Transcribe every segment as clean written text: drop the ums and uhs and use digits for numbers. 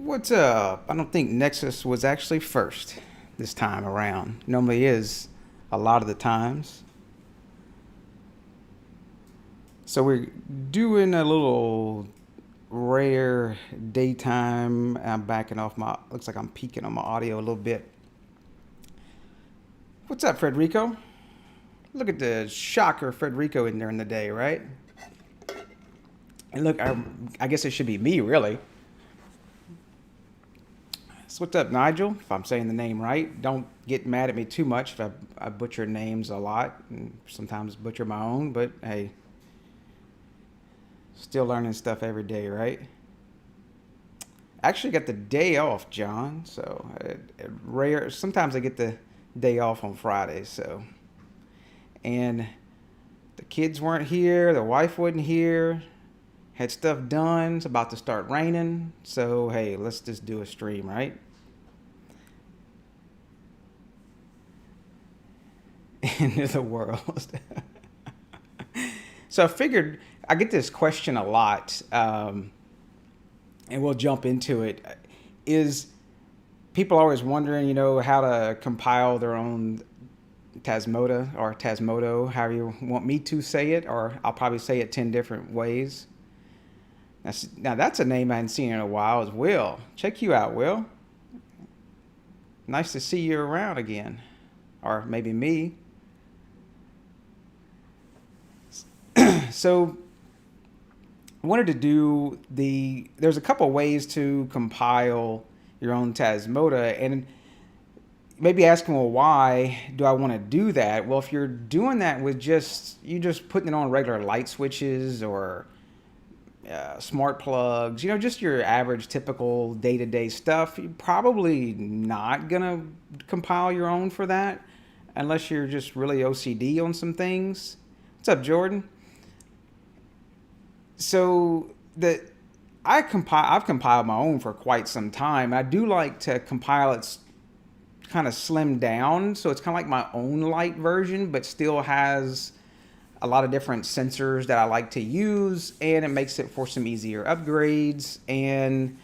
What's up? I don't think Nexus was actually first this time around. Normally is a lot of the times. So we're doing a little rare daytime. I'm backing off my, looks like I'm peaking on my audio a little bit. What's up, Frederico? Look at the shocker Frederico in there in the day, right? And look, I guess it should be me, really. So what's up, Nigel? If I'm saying the name right, don't get mad at me too much if I butcher names a lot and sometimes butcher my own, but hey, still learning stuff every day, right? Actually got the day off, John, so rare. Sometimes I get the day off on Fridays, so. And the kids weren't here, the wife wasn't here, had stuff done, it's about to start raining, so hey, let's just do a stream, right? Into the world. So I figured, I get this question a lot, and we'll jump into it, is people always wondering, you know, how to compile their own Tasmota or Tasmoto, however you want me to say it, or I'll probably say it 10 different ways. Now that's a name I hadn't seen in a while, is Will. Check you out, Will. Nice to see you around again, or maybe me. So I wanted to do there's a couple ways to compile your own Tasmota, and maybe asking, well, why do I want to do that? Well, if you're doing that with just putting it on regular light switches or smart plugs, you know, just your average typical day-to-day stuff, you're probably not gonna compile your own for that unless you're just really OCD on some things. What's up, Jordan? So I've compiled my own for quite some time. I do like to compile it kind of slimmed down, so it's kind of like my own light version, but still has a lot of different sensors that I like to use, and it makes it for some easier upgrades, and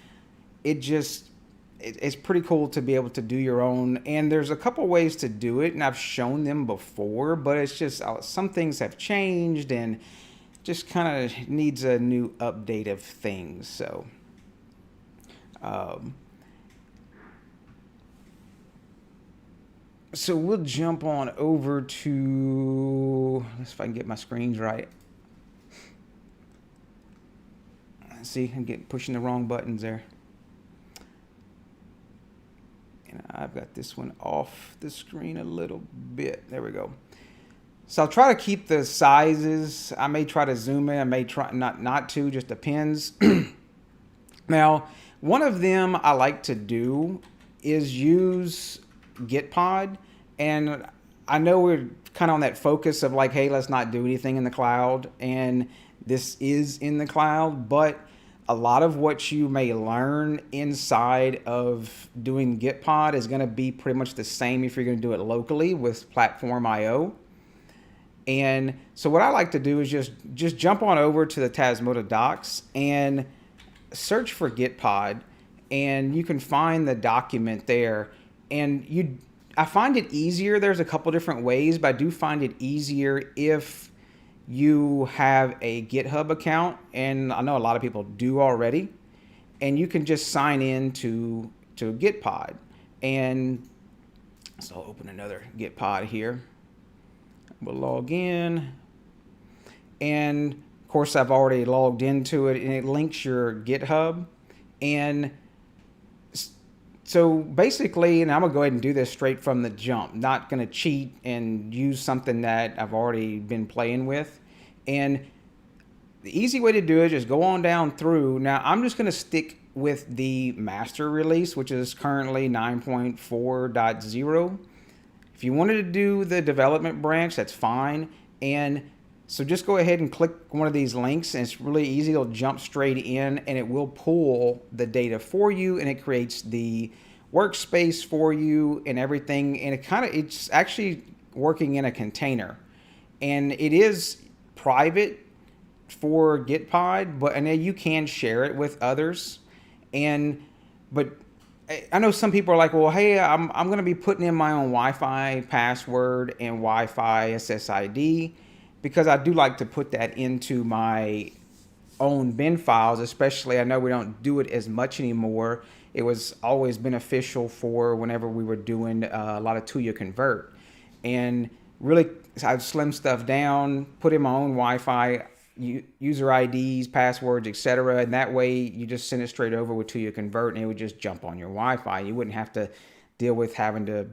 it's pretty cool to be able to do your own. And there's a couple ways to do it, and I've shown them before, but it's just some things have changed and just kind of needs a new update of things. So So we'll jump on over to, let's see if I can get my screens right. See, I'm pushing the wrong buttons there. And I've got this one off the screen a little bit. There we go. So I'll try to keep the sizes. I may try to zoom in. I may try not to. Just depends. Now, one of them I like to do is use Gitpod. And I know we're kind of on that focus of like, hey, let's not do anything in the cloud. And this is in the cloud. But a lot of what you may learn inside of doing Gitpod is going to be pretty much the same if you're going to do it locally with Platform IO. And so what I like to do is just jump on over to the Tasmota docs and search for Gitpod, and you can find the document there. And I find it easier. There's a couple different ways, but I do find it easier if you have a GitHub account, and I know a lot of people do already, and you can just sign in to Gitpod. And so I'll open another Gitpod here. We'll log in, and of course I've already logged into it, and it links your GitHub. And so basically, and I'm gonna go ahead and do this straight from the jump, not gonna cheat and use something that I've already been playing with. And the easy way to do it is just go on down through. Now I'm just gonna stick with the master release, which is currently 9.4.0. If you wanted to do the development branch, that's fine. And so just go ahead and click one of these links, and it's really easy. It'll jump straight in, and it will pull the data for you, and it creates the workspace for you and everything. And it's actually working in a container, and it is private for Gitpod, and then you can share it with others. But I know some people are like, well, hey, I'm going to be putting in my own Wi-Fi password and Wi-Fi SSID, because I do like to put that into my own bin files, especially I know we don't do it as much anymore. It was always beneficial for whenever we were doing a lot of Tuya convert. And really, I'd slim stuff down, put in my own Wi-Fi, user IDs, passwords, etc. And that way you just send it straight over with Tuya convert, and it would just jump on your Wi-Fi. You wouldn't have to deal with having to,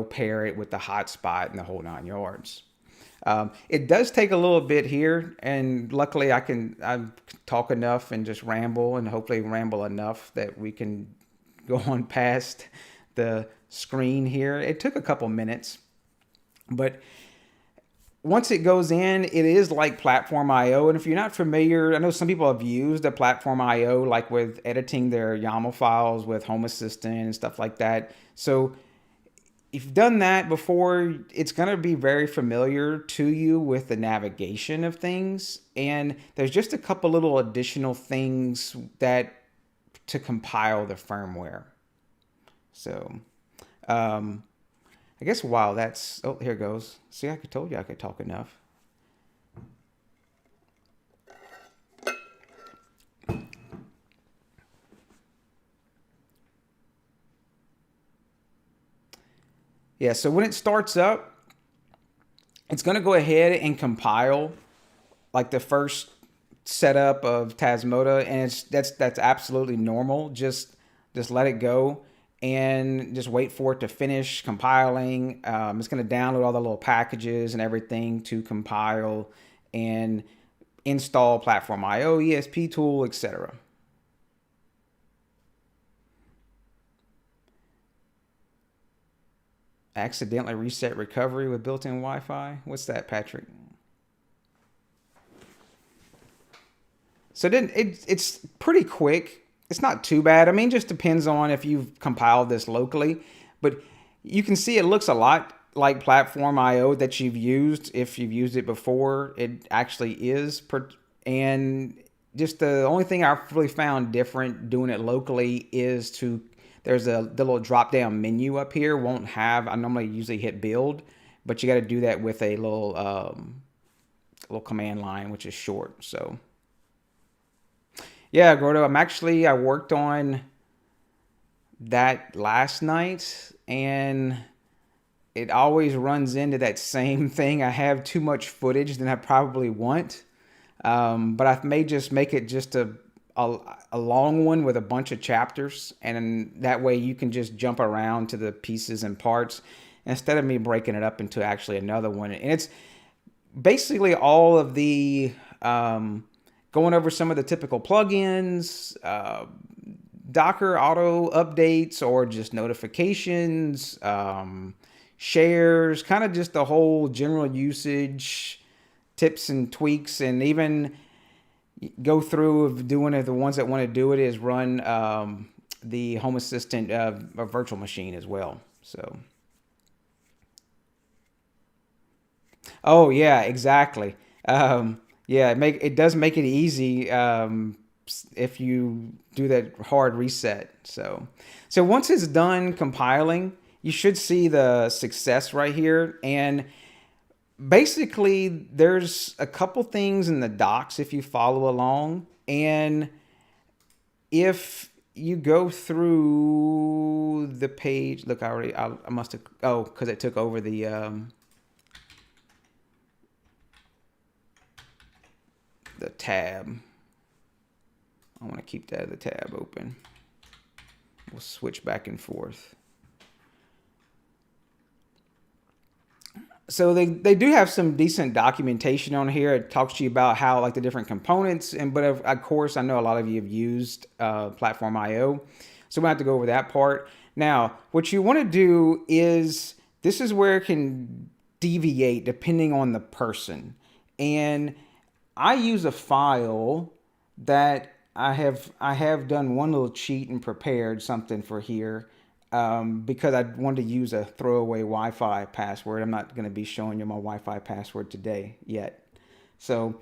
pair it with the hotspot and the whole 9 yards. It does take a little bit here, and luckily I talk enough and just ramble, and hopefully ramble enough that we can go on past the screen here. It took a couple minutes, but once it goes in, it is like Platform IO. And if you're not familiar, I know some people have used the Platform IO, like with editing their YAML files with Home Assistant and stuff like that. So if you've done that before, it's going to be very familiar to you with the navigation of things. And there's just a couple little additional things to compile the firmware. So, I guess while that's, oh, here it goes. See, I told you I could talk enough. Yeah, so when it starts up, it's going to go ahead and compile like the first setup of Tasmota, and that's absolutely normal. Just let it go and just wait for it to finish compiling. It's going to download all the little packages and everything to compile and install Platform IO, ESP tool, etc. Accidentally reset recovery with built-in Wi-Fi. What's that, Patrick? So then it's pretty quick. It's not too bad. I mean, just depends on if you've compiled this locally, but you can see it looks a lot like Platform IO that you've used. If you've used it before, it actually is. And just the only thing I've really found different doing it locally is there's the little drop down menu up here won't have, I normally usually hit build, but you got to do that with a little command line, which is short. So yeah, Gordo, I worked on that last night, and it always runs into that same thing. I have too much footage than I probably want. But I may just make it just a long one with a bunch of chapters, and that way you can just jump around to the pieces and parts instead of me breaking it up into actually another one. And it's basically all of the going over some of the typical plugins, Docker auto updates, or just notifications, shares, kind of just the whole general usage, tips and tweaks, and even go through of doing it. The ones that want to do it is run the Home Assistant virtual machine as well. So, oh yeah, exactly. Yeah, it does make it easy if you do that hard reset. So once it's done compiling, you should see the success right here. And basically, there's a couple things in the docs if you follow along. And if you go through the page, look, I must have, oh, because it took over the tab. I want to keep the tab open. We'll switch back and forth. So they do have some decent documentation on here. It talks to you about how like the different components, but of course I know a lot of you have used Platform IO, so we don't have to go over that part. Now, what you want to do is, this is where it can deviate depending on the person. And I use a file that I have done one little cheat and prepared something for here. Because I wanted to use a throwaway Wi-Fi password. I'm not going to be showing you my Wi-Fi password today yet. So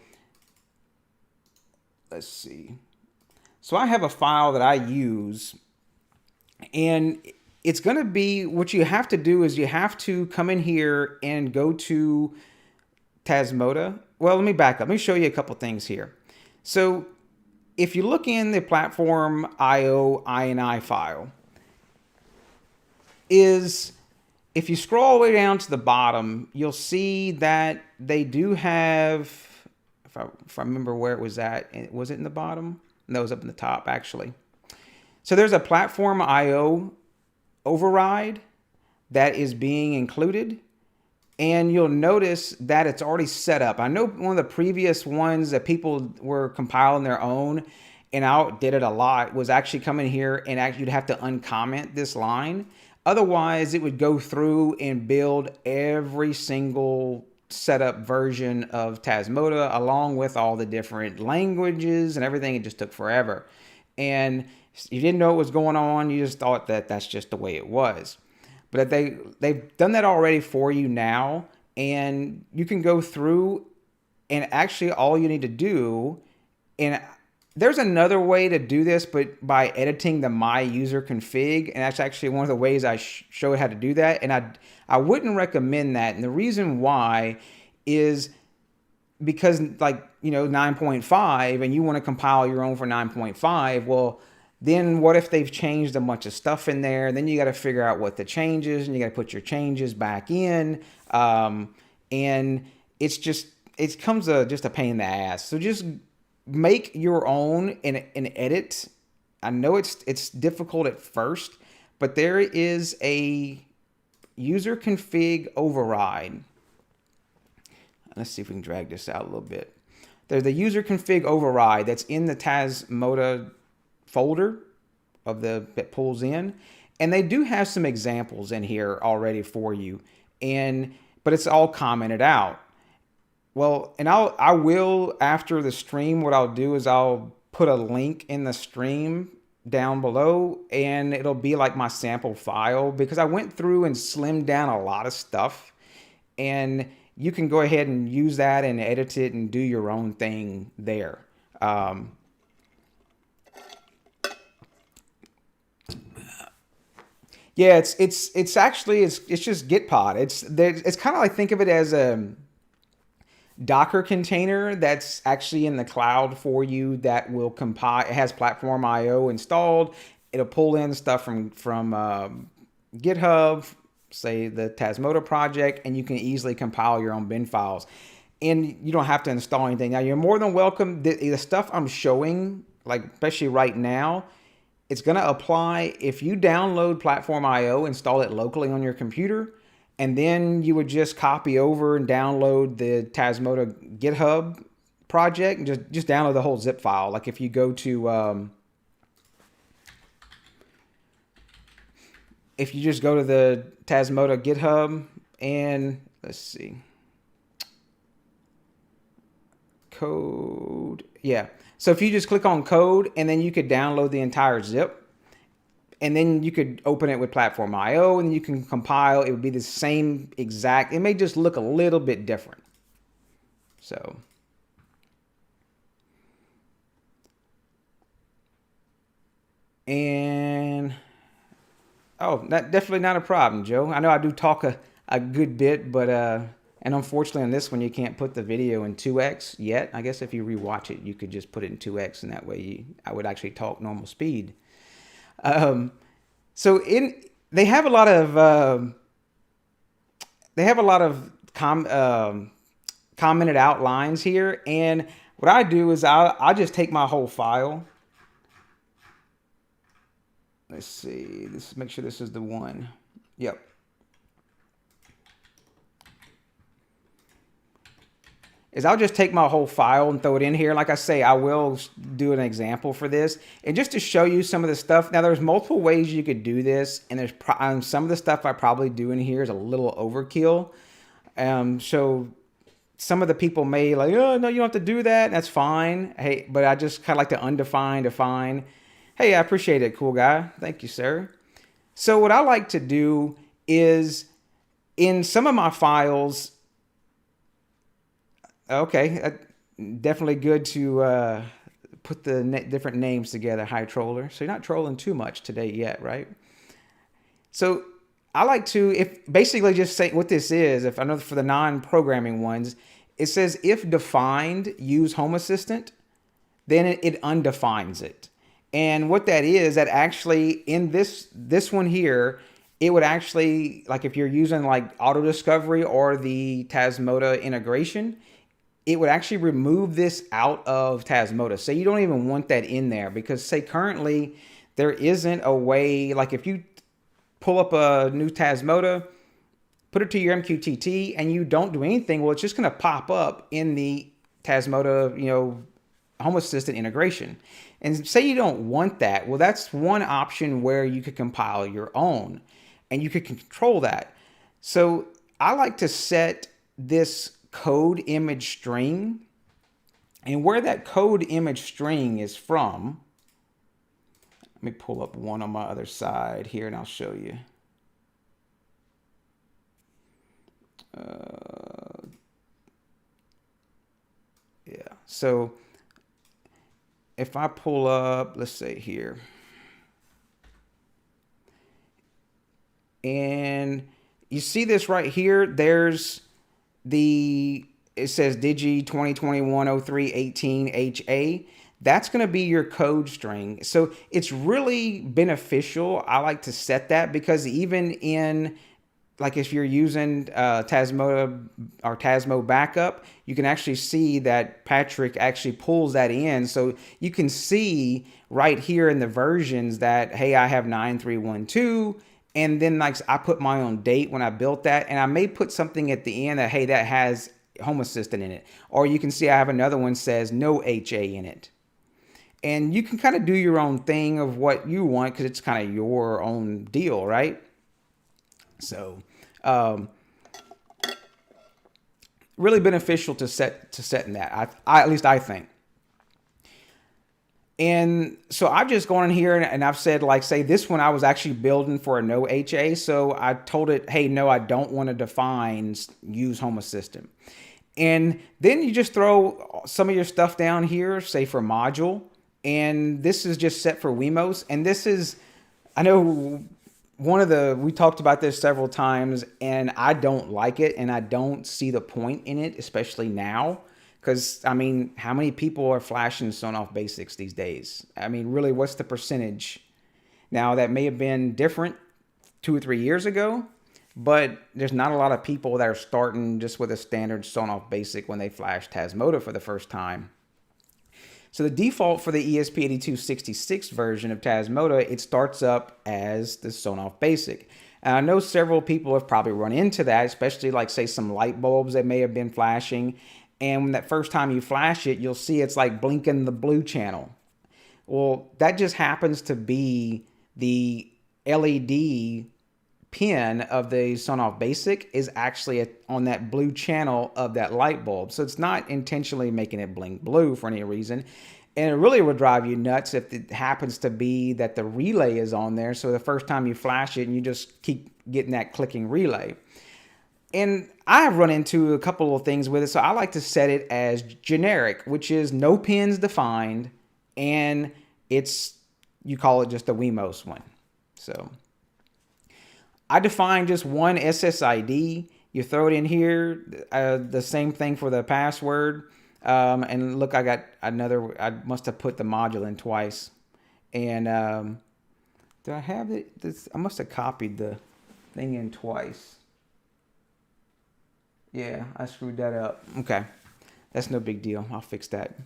let's see. So I have a file that I use, and it's going to be, what you have to do is you have to come in here and go to Tasmota. Well, let me back up. Let me show you a couple things here. So if you look in the Platform IO INI file, if you scroll all the way down to the bottom, you'll see that they do have, if I remember where it was at, was it in the bottom? No, it was up in the top, actually. So there's a Platform IO override that is being included, and you'll notice that it's already set up. I know one of the previous ones that people were compiling their own, and I did it a lot, was actually come in here and actually you'd have to uncomment this line. Otherwise, it would go through and build every single setup version of Tasmota along with all the different languages and everything. It just took forever. And you didn't know what was going on. You just thought that that's just the way it was. But they've done that already for you now. And you can go through, and actually all you need to do, and there's another way to do this, but by editing the my user config, and that's actually one of the ways I show you how to do that. And I wouldn't recommend that. And the reason why is because, like, 9.5, and you want to compile your own for 9.5, well, then what if they've changed a bunch of stuff in there? Then you got to figure out what the changes, and you got to put your changes back in. And it comes just a pain in the ass. So just make your own and edit. I know it's difficult at first, but there is a user config override. Let's see if we can drag this out a little bit. There's the user config override that's in the Tasmota folder that pulls in, and they do have some examples in here already for you, but it's all commented out. Well, and I will, after the stream, what I'll do is I'll put a link in the stream down below, and it'll be like my sample file, because I went through and slimmed down a lot of stuff, and you can go ahead and use that and edit it and do your own thing there. Yeah, it's just Gitpod. It's kind of like, think of it as a Docker container that's actually in the cloud for you that will compile. It has Platform IO installed. It'll pull in stuff from GitHub, say the Tasmota project, and you can easily compile your own bin files. And you don't have to install anything. Now, you're more than welcome. The stuff I'm showing, like especially right now, it's going to apply if you download Platform IO, install it locally on your computer, and then you would just copy over and download the Tasmota GitHub project and just download the whole zip file. Like if you go to if you just go to the Tasmota GitHub and let's see, code, yeah. So if you just click on code, and then you could download the entire zip, and then you could open it with Platform IO, and you can compile. It would be the same exact. It may just look a little bit different. So. And oh, definitely not a problem, Joe. I know I do talk a good bit, but and unfortunately on this one you can't put the video in 2x yet. I guess if you rewatch it, you could just put it in 2x, and that way I would actually talk normal speed. So they have a lot of commented out lines here, and what I do is I just take my whole file. Let's see, make sure this is the one. Yep. I'll just take my whole file and throw it in here. Like I say, I will do an example for this. And just to show you some of the stuff. Now, there's multiple ways you could do this. And there's some of the stuff I probably do in here is a little overkill. So some of the people may like, oh, no, you don't have to do that. That's fine. Hey, but I just kind of like to undefine, define. Hey, I appreciate it, cool guy. Thank you, sir. So what I like to do is in some of my files, okay, definitely good to put the different names together, hi troller. So you're not trolling too much today yet, right? So I like to, if basically just say what this is, if I know for the non-programming ones, it says if defined, use Home Assistant, then it undefines it. And what that is, that actually in this one here, it would actually, like if you're using like auto discovery or the Tasmota integration, it would actually remove this out of Tasmota. So you don't even want that in there because say currently there isn't a way, like if you pull up a new Tasmota, put it to your MQTT and you don't do anything, well, it's just going to pop up in the Tasmota, Home Assistant integration. And say you don't want that. Well, that's one option where you could compile your own and you could control that. So I like to set this code image string, and where that code image string is from, let me pull up one on my other side here and I'll show you. Yeah, so if I pull up, let's say here, and you see this right here, there's it says Digi 2021-03-18 HA. That's going to be your code string. So it's really beneficial. I like to set that because even in, like if you're using Tasmota or Tasmo backup, you can actually see that Patrick actually pulls that in. So you can see right here in the versions that, hey, I have 9312. And then like I put my own date when I built that. And I may put something at the end that, hey, that has Home Assistant in it. Or you can see I have another one says no HA in it. And you can kind of do your own thing of what you want because it's kind of your own deal, right? So really beneficial to set in that. At least I think. And so I've just gone in here and I've said, like, say this one I was actually building for a no HA. So I told it, hey, no, I don't want to define use Home Assistant. And then you just throw some of your stuff down here, say for module. And this is just set for Wemos. And this is, I know we talked about this several times and I don't like it and I don't see the point in it, especially now. Because, I mean, how many people are flashing Sonoff Basics these days? I mean, really, what's the percentage? Now, that may have been different 2 or 3 years ago, but there's not a lot of people that are starting just with a standard Sonoff Basic when they flash Tasmota for the first time. So the default for the ESP8266 version of Tasmota, it starts up as the Sonoff Basic. And I know several people have probably run into that, especially like say some light bulbs that may have been flashing. And when that first time you flash it, you'll see it's like blinking the blue channel. Well, that just happens to be the LED pin of the Sonoff Basic is actually on that blue channel of that light bulb. So it's not intentionally making it blink blue for any reason. And it really would drive you nuts if it happens to be that the relay is on there. So the first time you flash it and you just keep getting that clicking relay. And I have run into a couple of things with it. So I like to set it as generic, which is no pins defined. And you call it just a Wemos one. So I define just one SSID. You throw it in here, the same thing for the password. And look, I got another, I must have put the module in twice. And do I have it? I must have copied the thing in twice. Yeah, I screwed that up. Okay, that's no big deal. I'll fix that.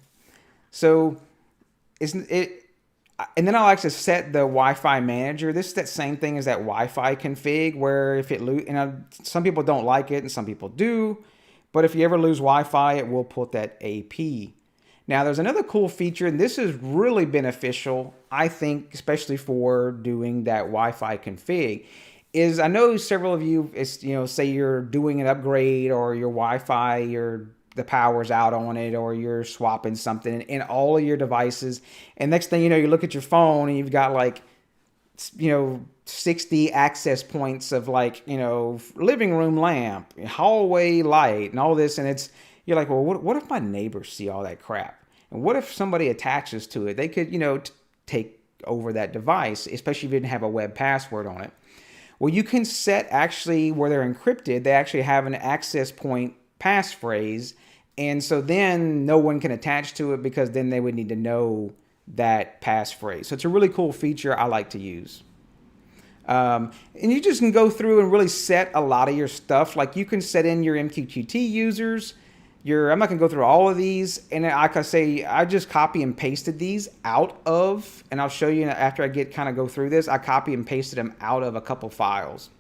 So, and then I like to set the Wi-Fi manager. This is that same thing as that Wi-Fi config where if it some people don't like it and some people do, but if you ever lose Wi-Fi, it will put that AP. Now there's another cool feature, and this is really beneficial, I think, especially for doing that Wi-Fi config, is I know several of you, say you're doing an upgrade or your Wi-Fi, the power's out on it, or you're swapping something in all of your devices. And next thing you know, you look at your phone and you've got 60 access points of living room lamp, hallway light, and all this. And you're like, well, what if my neighbors see all that crap? And what if somebody attaches to it? They could, take over that device, especially if you didn't have a web password on it. Well, you can set actually where they're encrypted. They actually have an access point passphrase, and so then no one can attach to it because then they would need to know that passphrase. So it's a really cool feature I like to use. And you just can go through and really set a lot of your stuff. Like you can set in your MQTT users. I'm not gonna go through all of these, and like I say, I just copy and pasted these out of, and I'll show you after I go through this. I copy and pasted them out of a couple files.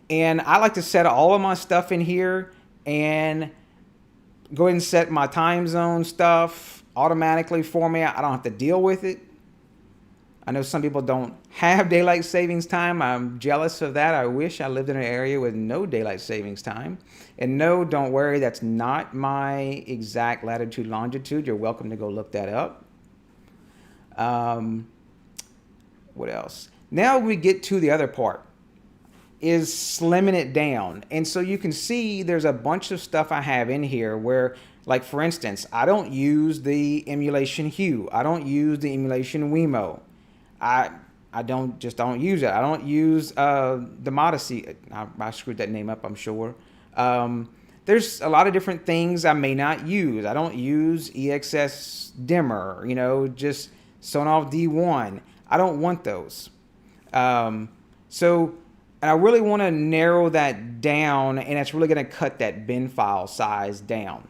And I like to set all of my stuff in here and go ahead and set my time zone stuff automatically for me. I don't have to deal with it. I know some people don't have daylight savings time. I'm jealous of that. I wish I lived in an area with no daylight savings time. And no, don't worry, that's not my exact latitude, longitude. You're welcome to go look that up. What else? Now we get to the other part, is slimming it down. And so you can see there's a bunch of stuff I have in here where, like for instance, I don't use the emulation Hue. I don't use the emulation Wemo. I don't use it. I don't use the Modesty. I screwed that name up, I'm sure. There's a lot of different things I may not use. I don't use EXS dimmer, just Sonoff D1. I don't want those. And I really want to narrow that down, and it's really going to cut that bin file size down.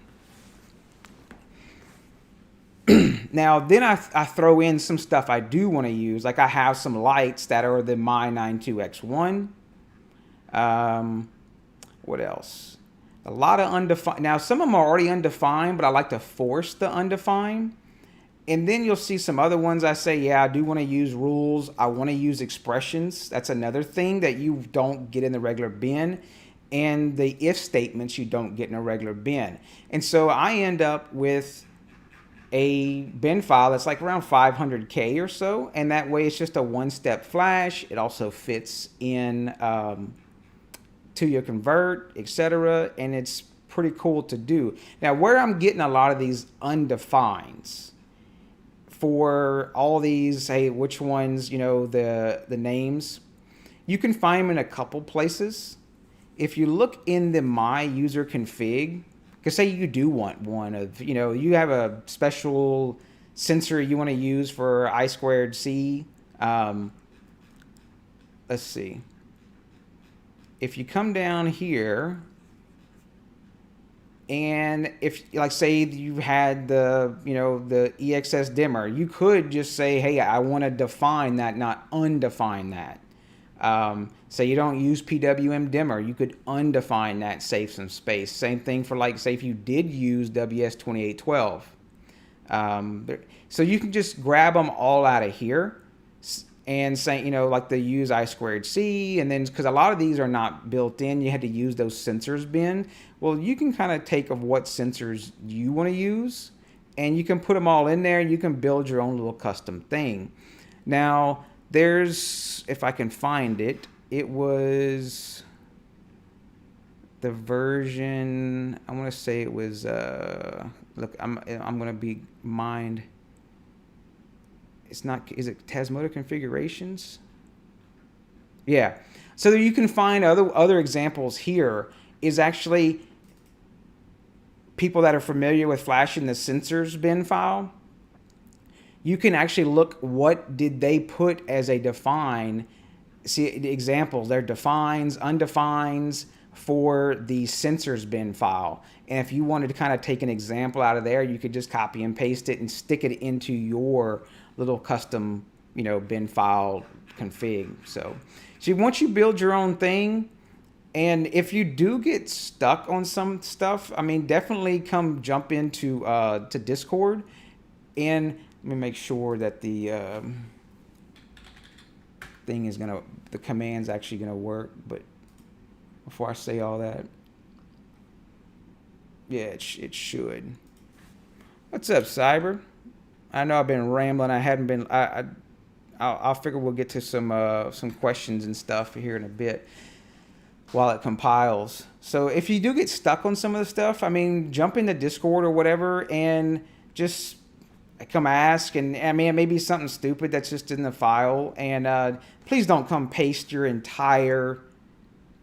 Now, then I throw in some stuff I do want to use. Like I have some lights that are the My92X1. What else? A lot of undefined. Now, some of them are already undefined, but I like to force the undefined. And then you'll see some other ones I say, yeah, I do want to use rules. I want to use expressions. That's another thing that you don't get in the regular bin. And the if statements you don't get in a regular bin. And so I end up with a bin file that's like around 500K or so. And that way it's just a one-step flash. It also fits in to your convert, etc. And it's pretty cool to do. Now, where I'm getting a lot of these undefines for all these, hey, which ones, the names, you can find them in a couple places. If you look in the My User Config, because say you do want one of, you have a special sensor you want to use for I squared C. Let's see. if you come down here, and if, like, say you had the, the EXS dimmer, you could just say, hey, I want to define that, not undefine that. Say you don't use PWM dimmer, you could undefine that, save some space. Same thing for, like, say if you did use WS2812. So you can just grab them all out of here and say, like the use I2C, and then because a lot of these are not built in, you had to use those sensors bin. Well, you can kind of take of what sensors you want to use, and you can put them all in there, and you can build your own little custom thing. Now, there's, if I can find it, it was the version, I want to say it was, look, I'm going to be mind. It's not, is it Tasmota configurations? Yeah. So you can find other examples here is actually people that are familiar with flashing the sensors bin file. You can actually look what did they put as a define. See the examples, they're defines, undefines for the sensors bin file. And if you wanted to kind of take an example out of there, you could just copy and paste it and stick it into your little custom, bin file config. So once you build your own thing, and if you do get stuck on some stuff, I mean, definitely come jump into to Discord, and let me make sure that the thing is the command's actually gonna work. But before I say all that, yeah, it should. What's up, Cyber? I know I've been rambling. I hadn't been. I'll figure we'll get to some questions and stuff here in a bit while it compiles. So if you do get stuck on some of the stuff, I mean, jump into Discord or whatever and just come ask. And I mean, it may be something stupid that's just in the file. And please don't come paste your entire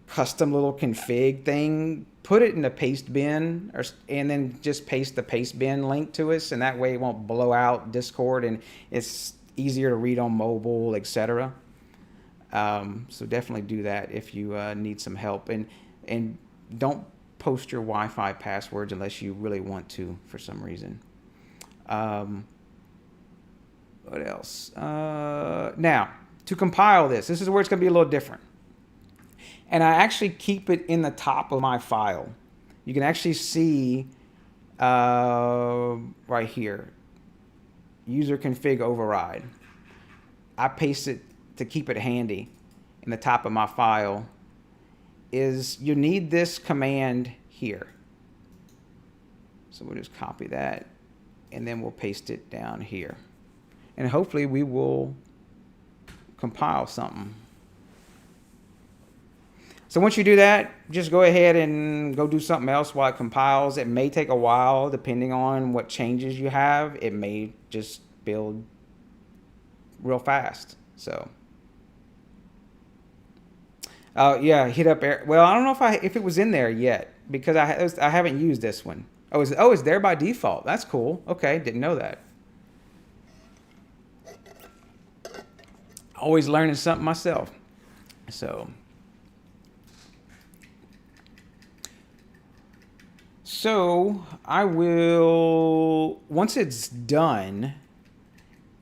custom little config thing. Put it in the paste bin, and then just paste the paste bin link to us, and that way it won't blow out Discord, and it's easier to read on mobile, etc. So definitely do that if you need some help, and don't post your Wi-Fi passwords unless you really want to for some reason. What else? Now, to compile this is where it's going to be a little different. And I actually keep it in the top of my file. You can actually see right here, user config override. I paste it to keep it handy in the top of my file. Is you need this command here. So we'll just copy that, and then we'll paste it down here. And hopefully we will compile something. So once you do that, just go ahead and go do something else while it compiles. It may take a while depending on what changes you have. It may just build real fast. So, yeah, hit up air. Well, I don't know if it was in there yet because I haven't used this one. It's there by default. That's cool. Okay, didn't know that. Always learning something myself. So I will, once it's done,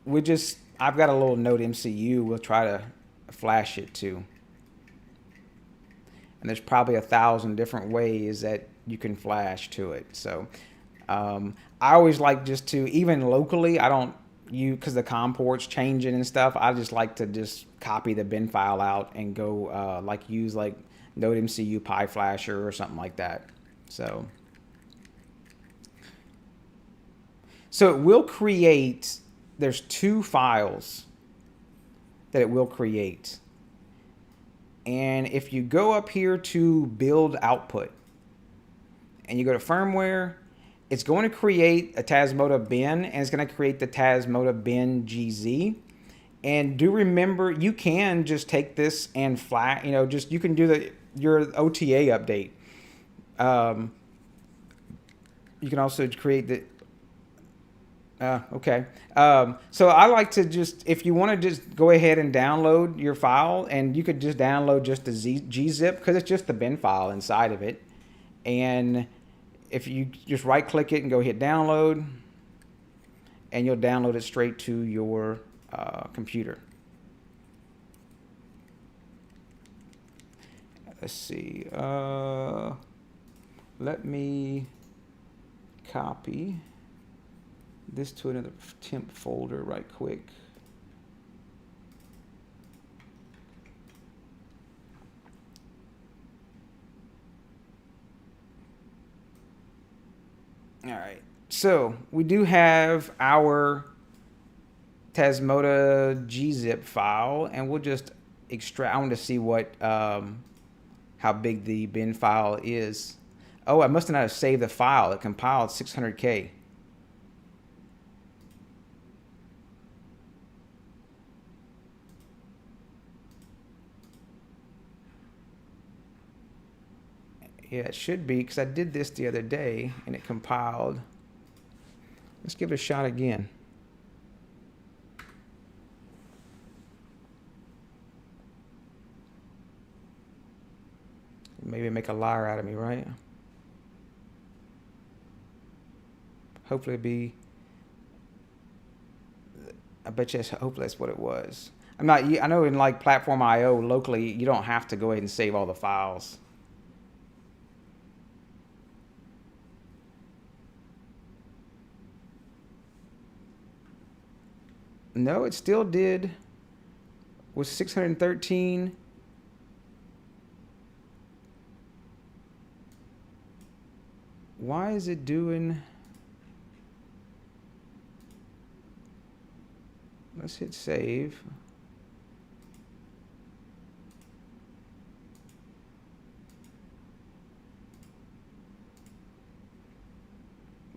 I've got a little Node MCU we'll try to flash it to. And there's probably 1,000 different ways that you can flash to it. So I always like just to, even locally, I don't because the COM port's changing and stuff, I just like to just copy the bin file out and go use like Node MCU Pi Flasher or something like that. So it will create, there's 2 files that it will create. And if you go up here to build output and you go to firmware, it's going to create a Tasmota bin, and it's going to create the Tasmota bin GZ. And do remember, you can just take this and you can do your OTA update. You can also create Okay. So I like to just, if you want to just go ahead and download your file, and you could just download just the gzip because it's just the bin file inside of it. And if you just right click it and go hit download, and you'll download it straight to your computer. Let's see. Let me copy this to another temp folder right quick. All right. So we do have our Tasmota gzip file, and we'll just extract. I want to see what how big the bin file is. Oh, I must not have saved the file. It compiled 600K. Yeah, it should be, because I did this the other day and it compiled. Let's give it a shot again. Maybe make a liar out of me, right? Hopefully it'd be, I bet you, hopefully that's what it was. I'm not, I know in like Platform IO locally, you don't have to go ahead and save all the files. No, it still did. Was 613. Why is it doing? Let's hit save.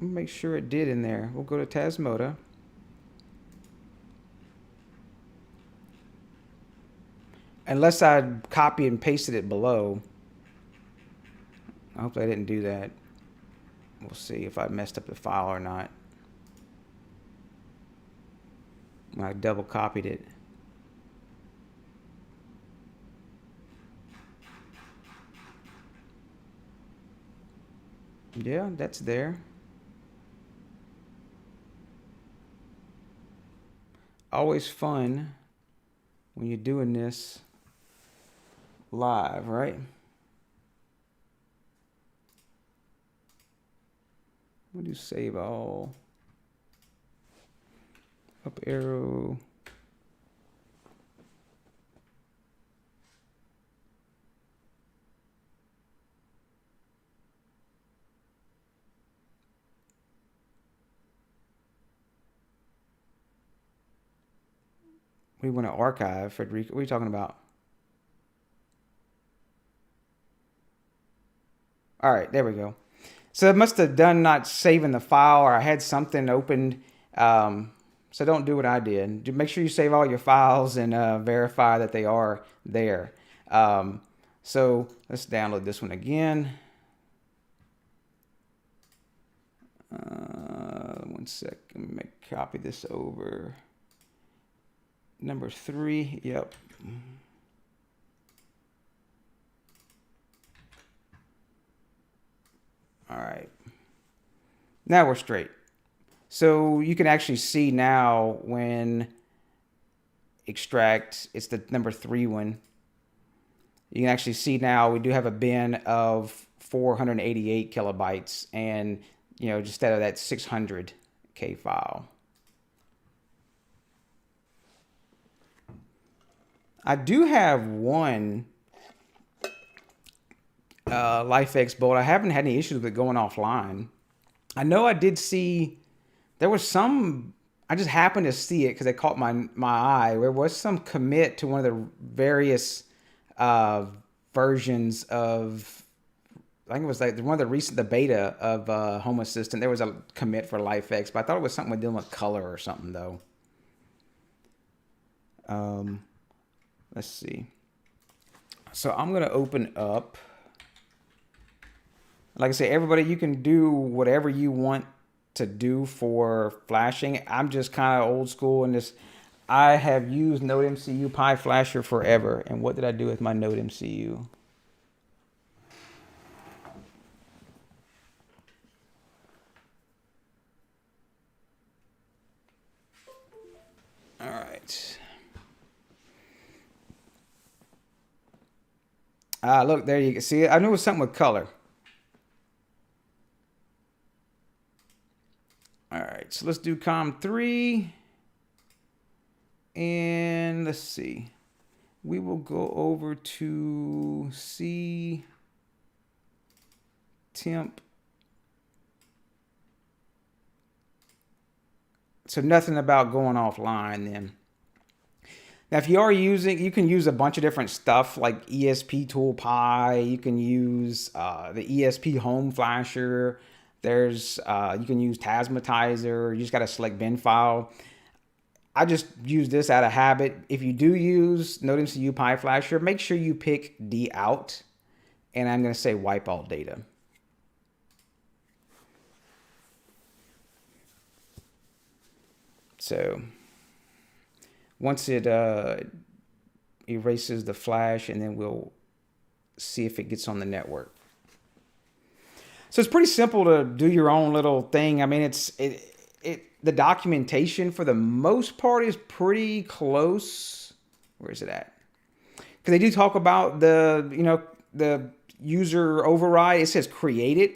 Make sure it did in there. We'll go to Tasmota. Unless I copy and pasted it below. I hope I didn't do that. We'll see if I messed up the file or not. I double copied it. Yeah, that's there. Always fun when you're doing this live, right? We'll do save all. Up arrow. We want to archive, Frederica. What are you talking about? All right, there we go. So it must have done not saving the file, or I had something opened. So don't do what I did. Make sure you save all your files and verify that they are there. So let's download this one again. 1 sec. Let me copy this over. Number 3. Yep. All right. Now we're straight. So you can actually see now when extract, it's the number 3 one. You can actually see now we do have a bin of 488 kilobytes, and just instead of that 600K file. I do have one LifeX bolt. I haven't had any issues with it going offline. I know I did see there was some. I just happened to see it because it caught my eye. There was some commit to one of the various versions of. I think it was like one of the beta of Home Assistant. There was a commit for LifeX, but I thought it was something with dealing with color or something though. Let's see. So I'm gonna open up. Like I say, everybody, you can do whatever you want to do for flashing. I'm just kind of old school in this. I have used Node MCU Pi Flasher forever. And what did I do with my Node MCU? All right. Look, there you can see it. I knew it was something with color. All right, so let's do COM3. And let's see. We will go over to C temp. So nothing about going offline then. Now, if you are using, you can use a bunch of different stuff like ESP Tool Pi. You can use the ESP Home Flasher. There's you can use Tasmatizer. You just got to select bin file. I just use this out of habit. If you do use Node MCU Pi Flasher, make sure you pick D out, and I'm going to say wipe all data. So once it erases the flash, and then we'll see if it gets on the network. So it's pretty simple to do your own little thing. I mean, the documentation for the most part is pretty close. Where is it at? Because they do talk about the user override. It says create it.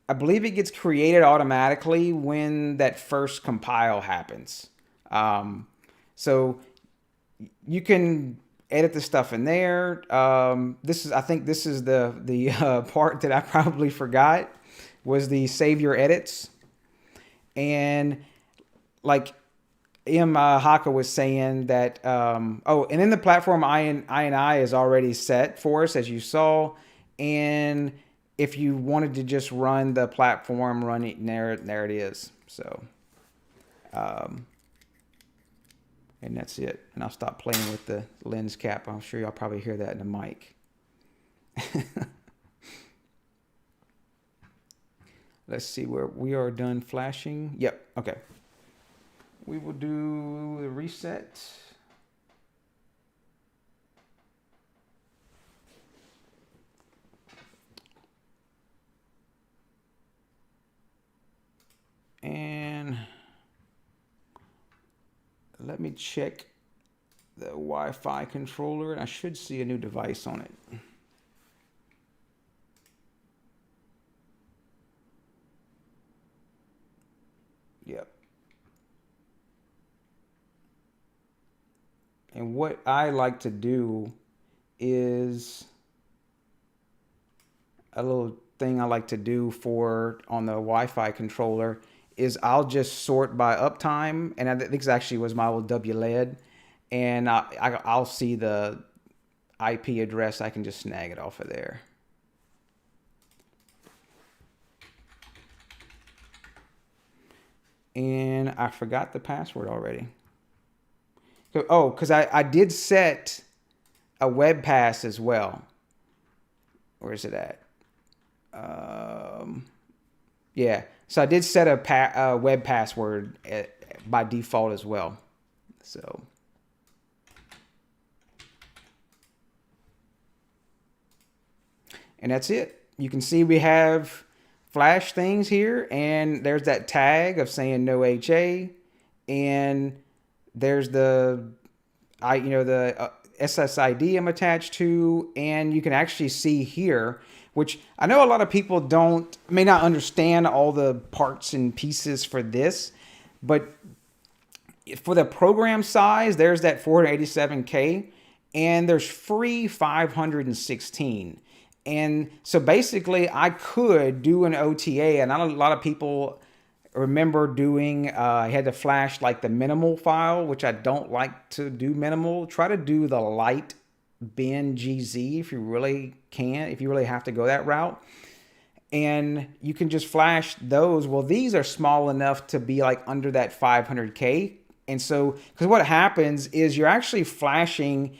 I believe it gets created automatically when that first compile happens. So you can edit the stuff in there. I think this is the part that I probably forgot was the save your edits. And like Haka was saying that, and then the platform INI is already set for us, as you saw. And if you wanted to just run the platform, run it there it is. So, and that's it. And I'll stop playing with the lens cap. I'm sure y'all probably hear that in the mic. Let's see where we are done flashing. Yep. Okay. We will do the reset. And let me check the Wi-Fi controller, and I should see a new device on it. Yep. And what I like to do is a little thing I like to do on the Wi-Fi controller is I'll just sort by uptime, and I think this actually was my old WLED, and I'll see the IP address. I can just snag it off of there. And I forgot the password already. Oh, because I did set a web pass as well. Where is it at? Yeah, so I did set a web password by default as well. So. And that's it. You can see we have flash things here, and there's that tag of saying no HA, and there's the SSID I'm attached to, and you can actually see here, which I know a lot of people may not understand all the parts and pieces for this, but for the program size, there's that 487K, and there's free 516. And so basically I could do an OTA, and a lot of people remember doing, I had to flash like the minimal file, which I don't like to do minimal. Try to do the light bin GZ if you really can, if you really have to go that route. And you can just flash those. Well, these are small enough to be like under that 500K. And so, because what happens is you're actually flashing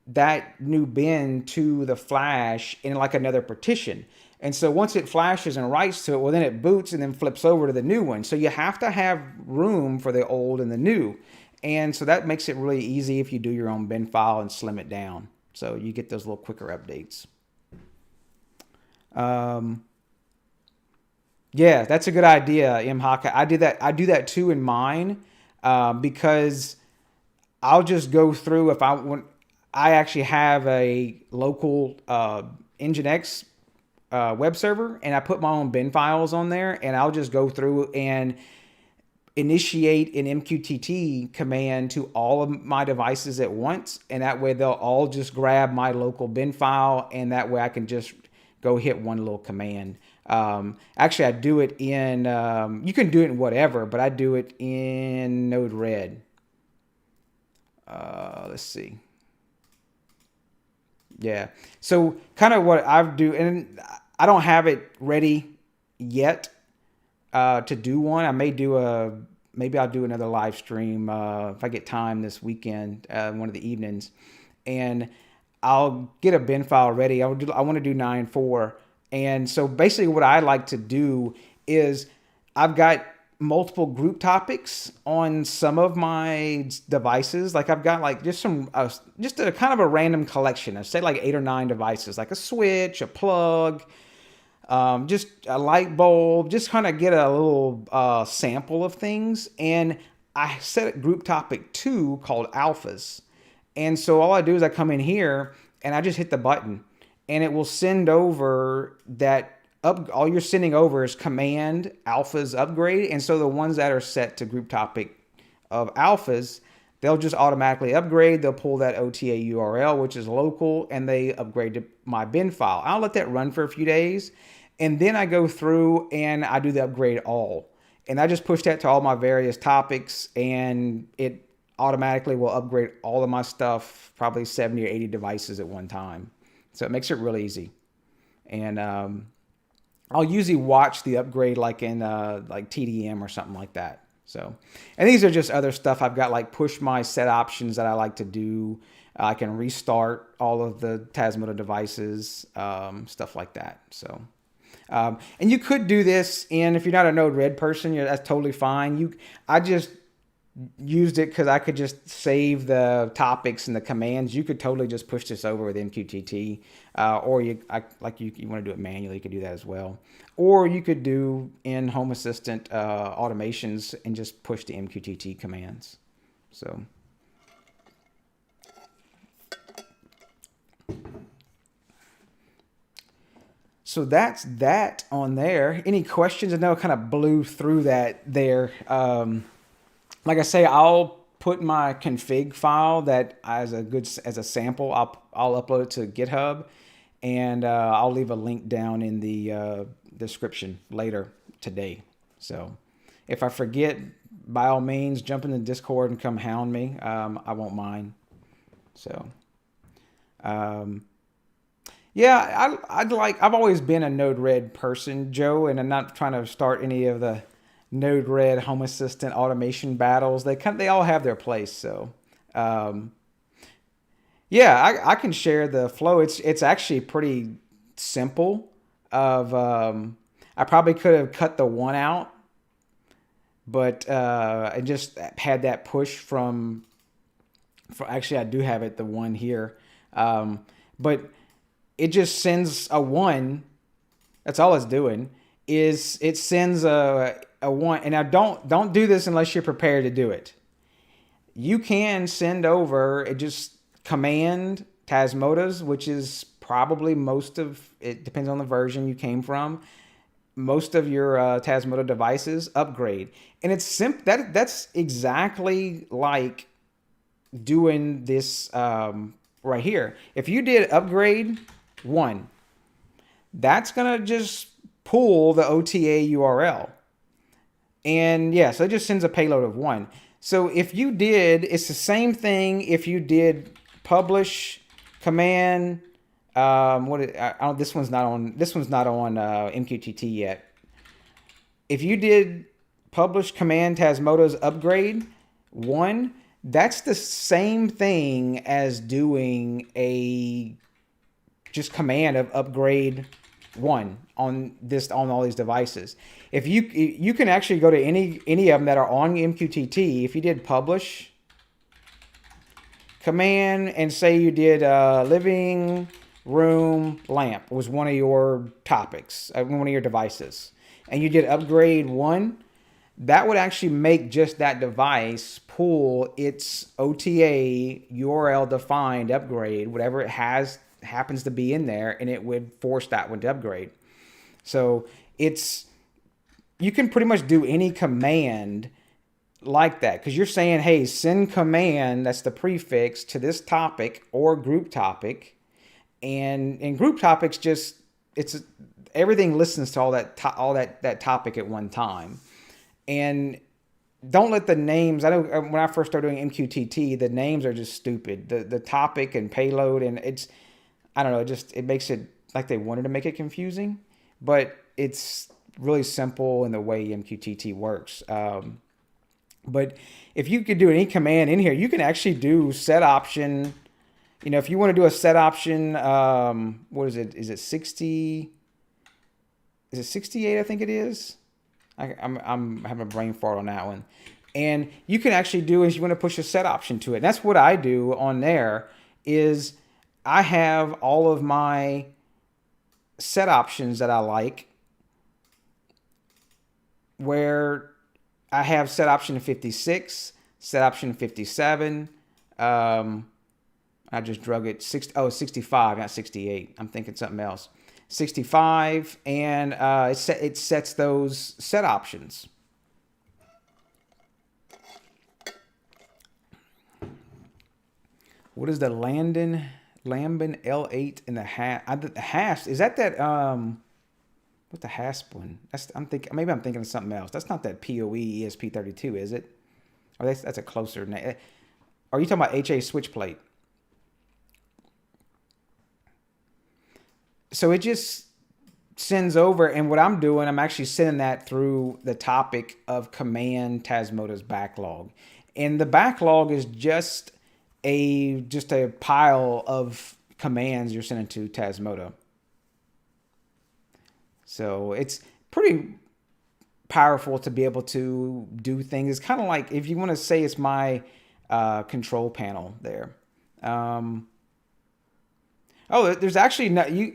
that new bin to the flash in like another partition. And so once it flashes and writes to it, well, then it boots and then flips over to the new one. So you have to have room for the old and the new. And so that makes it really easy if you do your own bin file and slim it down. So you get those little quicker updates. Yeah, that's a good idea, MHawk. I do that too in mine, because I'll just go through if I want. I actually have a local Nginx web server, and I put my own bin files on there, and I'll just go through and initiate an MQTT command to all of my devices at once, and that way they'll all just grab my local bin file, and that way I can just go hit one little command. Actually, I do it in, you can do it in whatever, but I do it in Node-RED. Let's see. Yeah. So kind of what I do, and I don't have it ready yet to do one. I may do maybe I'll do another live stream if I get time this weekend, one of the evenings, and I'll get a bin file ready. I want to do 9.4. And so basically what I like to do is I've got multiple group topics on some of my devices. Like I've got like just a kind of a random collection of say like 8 or 9 devices, like a switch, a plug, just a light bulb, just kind of get a little sample of things. And I set a group topic 2 called alphas. And so all I do is I come in here and I just hit the button, and it will send over that all you're sending over is command alphas upgrade. And so the ones that are set to group topic of alphas, they'll just automatically upgrade. They'll pull that OTA URL, which is local, and they upgrade to my bin file. I'll let that run for a few days, and then I go through and I do the upgrade all. And I just push that to all my various topics, and it automatically will upgrade all of my stuff, probably 70 or 80 devices at one time. So it makes it really easy. And I'll usually watch the upgrade like in like TDM or something like that. So, and these are just other stuff. I've got like push my set options that I like to do. I can restart all of the Tasmota devices, stuff like that. So, and you could do this if you're not a Node-RED person, that's totally fine. I just used it because I could just save the topics and the commands. You could totally just push this over with MQTT, or you want to do it manually, you could do that as well. Or you could do in Home Assistant automations and just push the MQTT commands. So that's that on there. Any questions? I know I kind of blew through that there. Like I say, I'll put my config file that as a sample. I'll upload it to GitHub, and I'll leave a link down in the description later today. So if I forget, by all means, jump in the Discord and come hound me. I won't mind. So, yeah, I've always been a Node-RED person, Joe, and I'm not trying to start any of the Node-RED Home Assistant automation battles. They all have their place. So, yeah, I can share the flow. It's actually pretty simple. I probably could have cut the 1 out, but I just had that push from actually I do have it, the 1 here, but it just sends a 1. That's all it's doing. Is it sends a 1, and now don't do this unless you're prepared to do it. You can send over just command Tasmotas, which is probably it depends on the version you came from. Most of your Tasmota devices upgrade, and it's simple. That's exactly like doing this right here. If you did upgrade 1, that's gonna just pull the OTA URL. And yeah, so it just sends a payload of 1. So if you did, it's the same thing if you did publish command, this one's not on MQTT yet. If you did publish command Tasmota's upgrade 1, That's the same thing as doing a just command of upgrade 1 on all these devices. If you can actually go to any of them that are on MQTT. If you did publish command and say you did living room lamp was one of your topics, one of your devices, and you did upgrade 1, that would actually make just that device pull its OTA URL defined upgrade, whatever it happens to be in there, and it would force that one to upgrade. So you can pretty much do any command like that, because you're saying, hey, send command, that's the prefix, to this topic or group topic, and in group topics, everything listens to all that topic at one time. And don't let the names, I know when I first started doing MQTT, the names are just stupid. The topic and payload, and I don't know, it makes it like they wanted to make it confusing, but it's really simple in the way MQTT works. But if you could do any command in here, you can actually do set option. If you want to do a set option, what is it? Is it 60? Is it 68? I think it is. I'm having a brain fart on that one. And you can actually do is you want to push a set option to it. And that's what I do on there is I have all of my set options that I like, where I have set option 56, set option 57. I just drug it 65, not 68. I'm thinking something else. 65, and it sets those set options. What is the Lambin L8 in the hash? Is that what's the hasp one? Maybe I'm thinking of something else. That's not that PoE ESP32, is it? Or that's a closer name. Are you talking about HA switch plate? So it just sends over, and what I'm doing, I'm actually sending that through the topic of command Tasmota's backlog. And the backlog is just a pile of commands you're sending to Tasmota. So it's pretty powerful to be able to do things. It's kind of like, if you want to say it's my control panel there. There's actually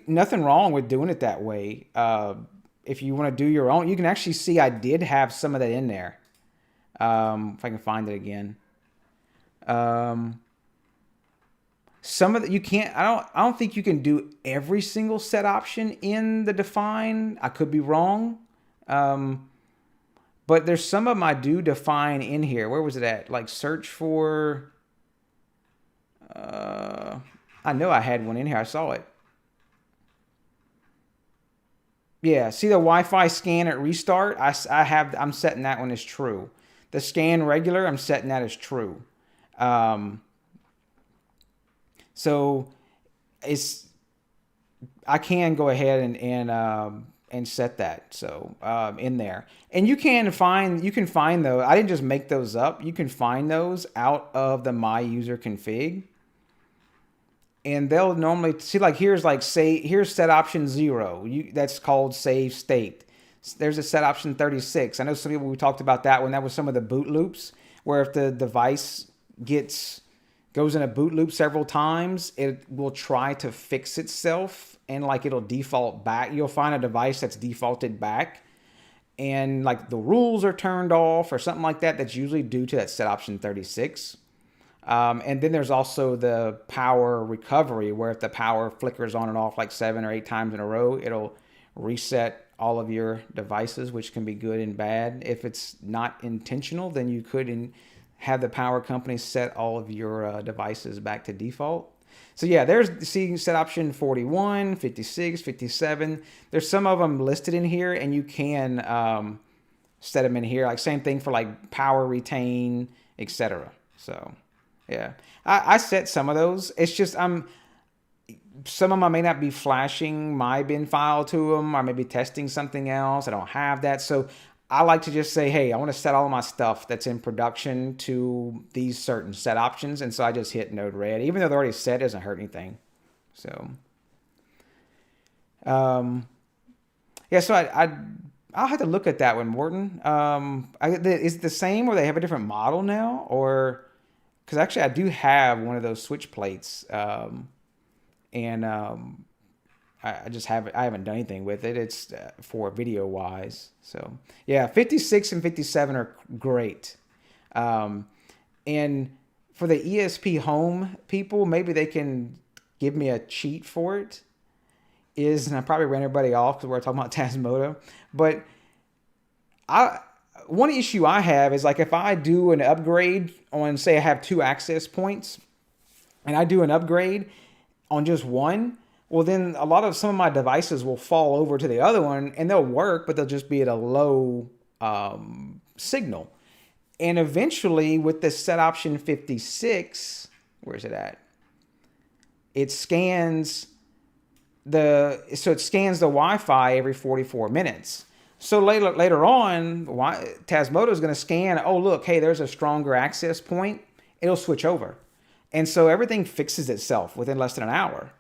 nothing wrong with doing it that way. If you want to do your own, you can actually see I did have some of that in there. If I can find it again. Some of the, you can't, I don't think you can do every single set option in the define. I could be wrong. But there's some of them I do define in here. Where was it at? Like search for, I know I had one in here. I saw it. Yeah, see the Wi-Fi scan at restart? I'm setting that one as true. The scan regular, I'm setting that as true. So I can go ahead and set that in there. And you can find those. I didn't just make those up. You can find those out of the my user config. And they'll normally see, like, here's set option 0. That's called save state. There's a set option 36. I know some people, we talked about that when that was some of the boot loops, where if the device goes in a boot loop several times, it will try to fix itself, and like it'll default back. You'll find a device that's defaulted back, and like the rules are turned off or something like that. That's usually due to that set option 36. And then there's also the power recovery, where if the power flickers on and off like 7 or 8 times in a row, it'll reset all of your devices, which can be good and bad. If it's not intentional, then you could have the power company set all of your devices back to default. So yeah, there's set option 41, 56, 57. There's some of them listed in here, and you can set them in here. Like same thing for like power retain, etc. So yeah, I set some of those. It's just some of them I may not be flashing my bin file to them, or maybe testing something else. I don't have that. So I like to just say, hey, I want to set all of my stuff that's in production to these certain set options. And so I just hit node red. Even though they're already set, it doesn't hurt anything. So, yeah, so I'll have to look at that one, Morton. Is it the same, or they have a different model now? Or, because actually I do have one of those switch plates. And I just haven't done anything with it. It's for video wise. So yeah, 56 and 57 are great. And for the ESP home people, maybe they can give me a cheat for it. And I probably ran everybody off because we're talking about Tasmota. But one issue I have is, like, if I do an upgrade on, say I have 2 access points and I do an upgrade on just one, well, then some of my devices will fall over to the other one and they'll work, but they'll just be at a low signal. And eventually with the set option 56, where's it at? It scans the Wi-Fi every 44 minutes. So later on, Tasmota is going to scan, oh, look, hey, there's a stronger access point. It'll switch over. And so everything fixes itself within less than an hour.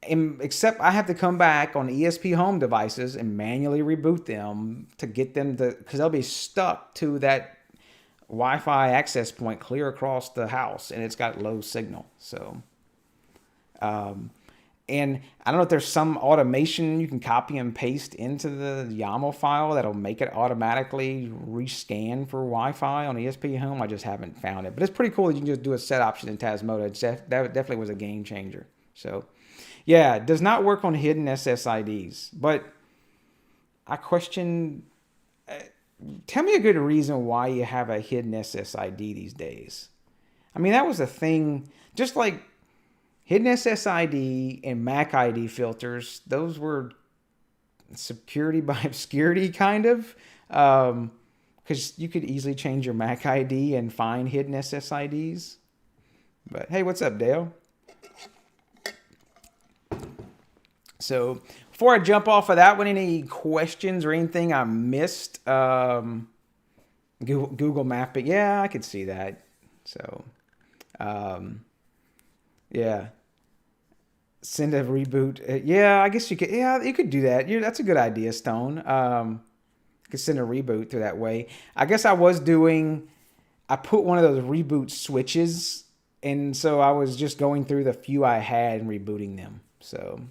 Except I have to come back on ESP home devices and manually reboot them to get them because they'll be stuck to that Wi-Fi access point clear across the house, and it's got low signal. So, and I don't know if there's some automation you can copy and paste into the YAML file that'll make it automatically rescan for Wi-Fi on ESP home. I just haven't found it, but it's pretty cool that you can just do a set option in Tasmota. That definitely was a game changer. So. Yeah, it does not work on hidden SSIDs, but I question, tell me a good reason why you have a hidden SSID these days. I mean, that was a thing, just like hidden SSID and MAC ID filters, those were security by obscurity kind of, because you could easily change your MAC ID and find hidden SSIDs. But hey, what's up, Dale? So before I jump off of that one, any questions or anything I missed? Google Mapping. Yeah, I could see that. So, yeah. Send a reboot. Yeah, I guess you could. Yeah, you could do that. That's a good idea, Stone. You could send a reboot through that way. I guess I put one of those reboot switches, and so I was just going through the few I had and rebooting them. So.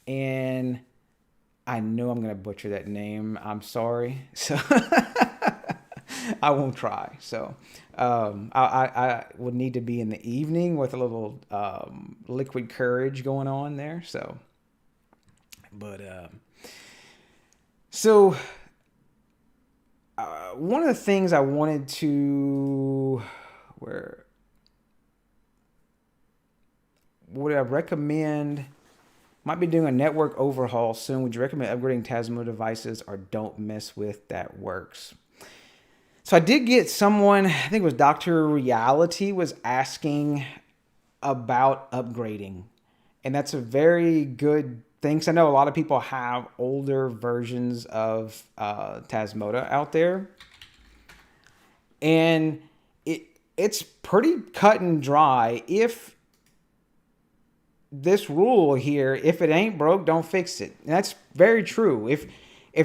And I know I'm going to butcher that name. I'm sorry. So I won't try. So I would need to be in the evening with a little liquid courage going on there. So, but one of the things I wanted to, would I recommend? Might be doing a network overhaul soon. Would you recommend upgrading Tasmota devices, or don't mess with that works? So I did get someone, I think it was Dr. Reality, was asking about upgrading. And that's a very good thing, because I know a lot of people have older versions of Tasmota out there. And it's pretty cut and dry. If this rule here, if it ain't broke, don't fix it. And that's very true. If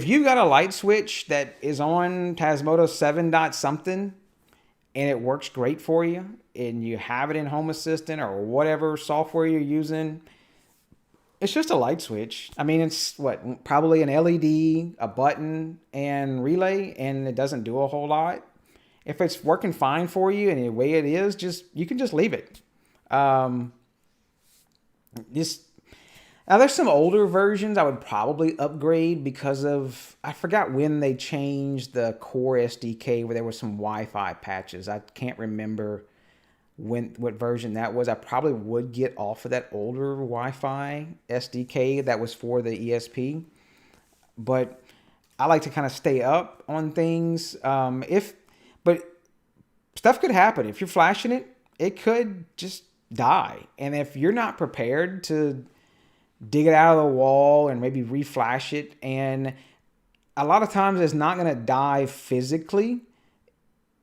you got a light switch that is on Tasmota 7 dot something and it works great for you, and you have it in Home Assistant or whatever software you're using, it's just a light switch. I mean, it's probably an LED, a button, and relay, and it doesn't do a whole lot. If it's working fine for you and the way it is, you can just leave it. Now there's some older versions I would probably upgrade because of, I forgot when they changed the core SDK where there were some Wi-Fi patches. I can't remember what version that was. I probably would get off of that older Wi-Fi SDK that was for the ESP, but I like to kind of stay up on things. But stuff could happen. If you're flashing it, it could just die. And if you're not prepared to dig it out of the wall and maybe reflash it, and a lot of times it's not going to die physically.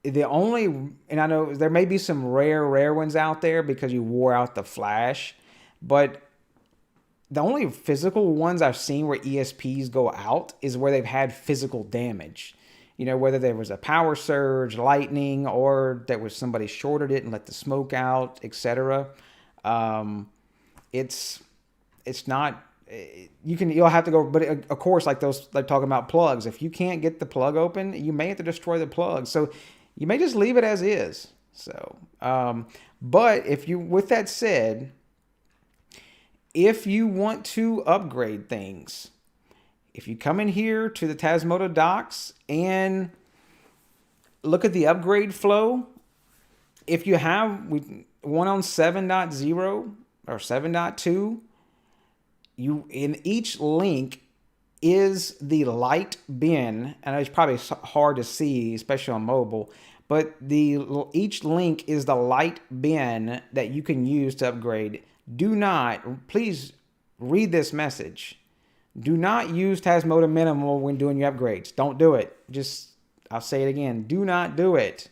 The only, and I know there may be some rare ones out there because you wore out the flash, but the only physical ones I've seen where ESPs go out is where they've had physical damage. You know, whether there was a power surge, lightning, or that was somebody shorted it and let the smoke out, etc. It's not. You'll have to go, but of course, like talking about plugs. If you can't get the plug open, you may have to destroy the plug. So you may just leave it as is. So, but with that said, if you want to upgrade things, if you come in here to the Tasmota docs and look at the upgrade flow, if you have one on 7.0 or 7.2, in each link is the light bin, and it's probably hard to see, especially on mobile, but each link is the light bin that you can use to upgrade. Please read this message. Do not use Tasmota Minimal when doing your upgrades. Don't do it. I'll say it again. Do not do it.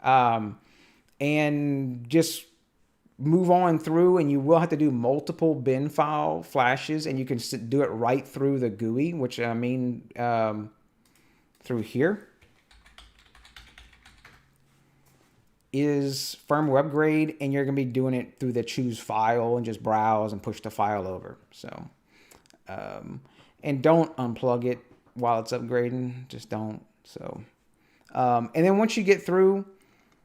And just move on through, and you will have to do multiple bin file flashes, and you can do it right through the GUI, which I mean through here is firmware upgrade, and you're going to be doing it through the choose file and just browse and push the file over. So and don't unplug it while it's upgrading. Just don't. So and then once you get through,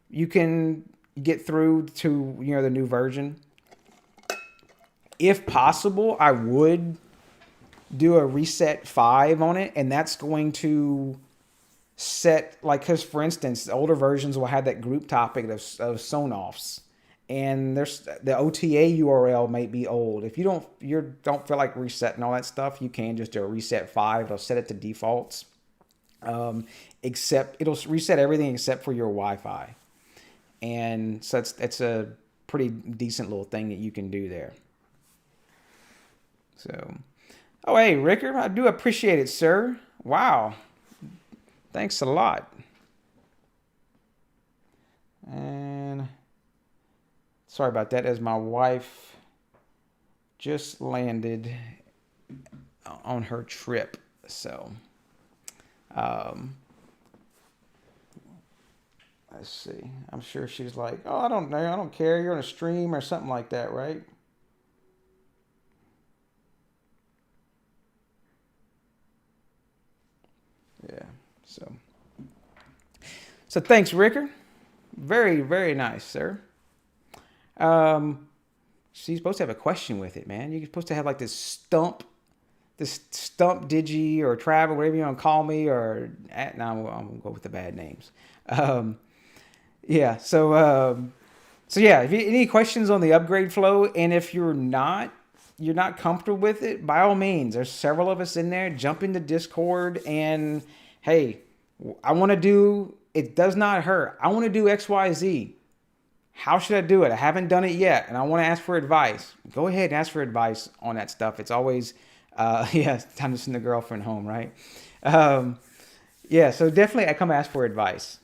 you can get through to the new version. If possible, I would do a reset 5 on it, and that's going to set, like, because for instance, the older versions will have that group topic of Sonoffs, and there's the OTA URL might be old. If you don't feel like resetting all that stuff, you can just do a reset 5. It'll set it to defaults, except it'll reset everything except for your Wi-Fi. And so it's a pretty decent little thing that you can do there. So, oh, hey, Ricker, I do appreciate it, sir. Wow. Thanks a lot. And sorry about that, as my wife just landed on her trip. So, let's see. I'm sure she's like, oh, I don't know. I don't care. You're on a stream or something like that, right? Yeah. So thanks, Ricker. Very, very nice, sir. She's supposed to have a question with it, man. You're supposed to have like this stump digi or travel, whatever you want to call me, or now I'm gonna go with the bad names. Yeah. So yeah, if you any questions on the upgrade flow, and if you're not comfortable with it, by all means, there's several of us in there. Jump into Discord and, hey, I want to do, it does not hurt. I want to do XYZ. How should I do it? I haven't done it yet, and I want to ask for advice. Go ahead and ask for advice on that stuff. It's always, yeah, time to send the girlfriend home, right? Yeah, so definitely I come ask for advice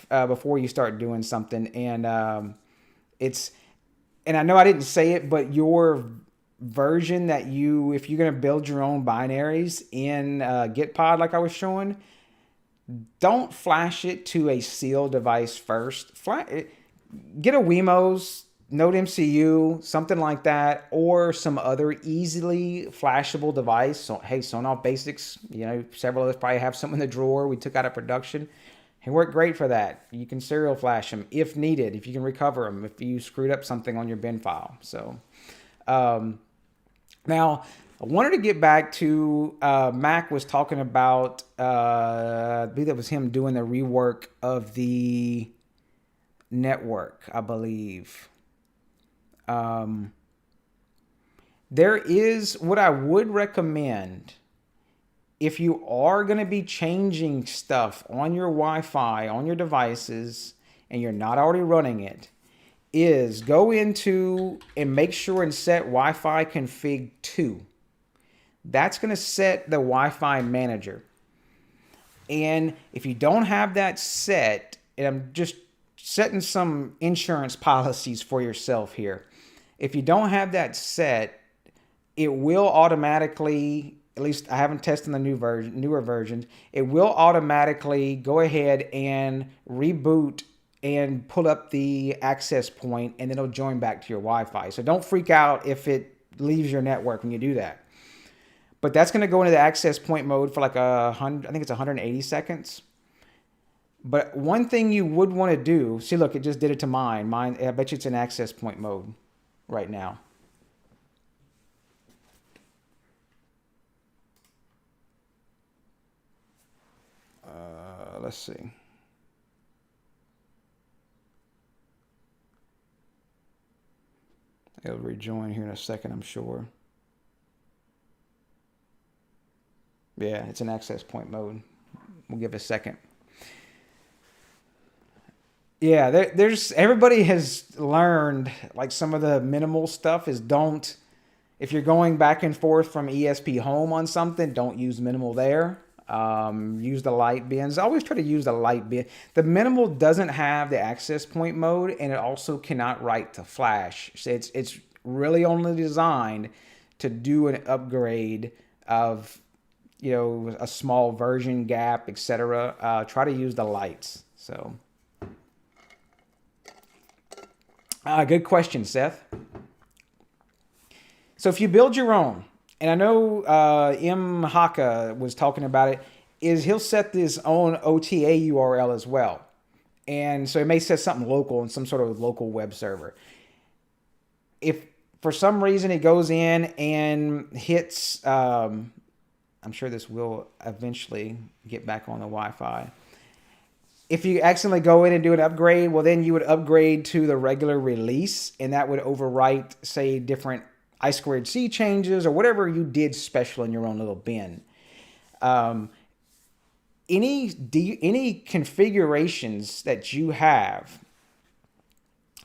before you start doing something. And and I know I didn't say it, but your version that if you're going to build your own binaries in Gitpod, like I was showing, don't flash it to a sealed device first. Get a Wemos, Node MCU, something like that, or some other easily flashable device. So, hey, Sonoff Basics, several of us probably have some in the drawer we took out of production. They work great for that. You can serial flash them if needed, if you can recover them, if you screwed up something on your bin file. So, now, I wanted to get back to Mac was talking about, I believe that was him doing the rework of the network, I believe. There is what I would recommend if you are going to be changing stuff on your Wi-Fi, on your devices, and you're not already running it, is go into and make sure and set Wi-Fi config 2. That's going to set the Wi-Fi manager. And if you don't have that set, and I'm just setting some insurance policies for yourself here. If you don't have that set, it will automatically, at least I haven't tested the newer versions, it will automatically go ahead and reboot and pull up the access point, and then it'll join back to your Wi-Fi. So don't freak out if it leaves your network when you do that. But that's going to go into the access point mode for like I think it's 180 seconds. But one thing you would want to do, see, look, it just did it to mine. Mine, I bet you it's in access point mode right now. Let's see. It'll rejoin here in a second, I'm sure. Yeah, it's in access point mode. We'll give it a second. Yeah, there's everybody has learned like some of the minimal stuff is don't, if you're going back and forth from ESP home on something, don't use minimal there. Use the light bins. I always try to use the light bin. The minimal doesn't have the access point mode, and it also cannot write to flash. So it's really only designed to do an upgrade of, you know, a small version gap, etc. Try to use the lights. So. Good question, Seth. So if you build your own, and I know M. Haka was talking about it, is he'll set his own OTA URL as well. And so it may set something local in some sort of local web server. If for some reason he goes in and hits, I'm sure this will eventually get back on the Wi-Fi. If you accidentally go in and do an upgrade, well, then you would upgrade to the regular release, and that would overwrite, say, different I2C changes or whatever you did special in your own little bin. Any configurations that you have.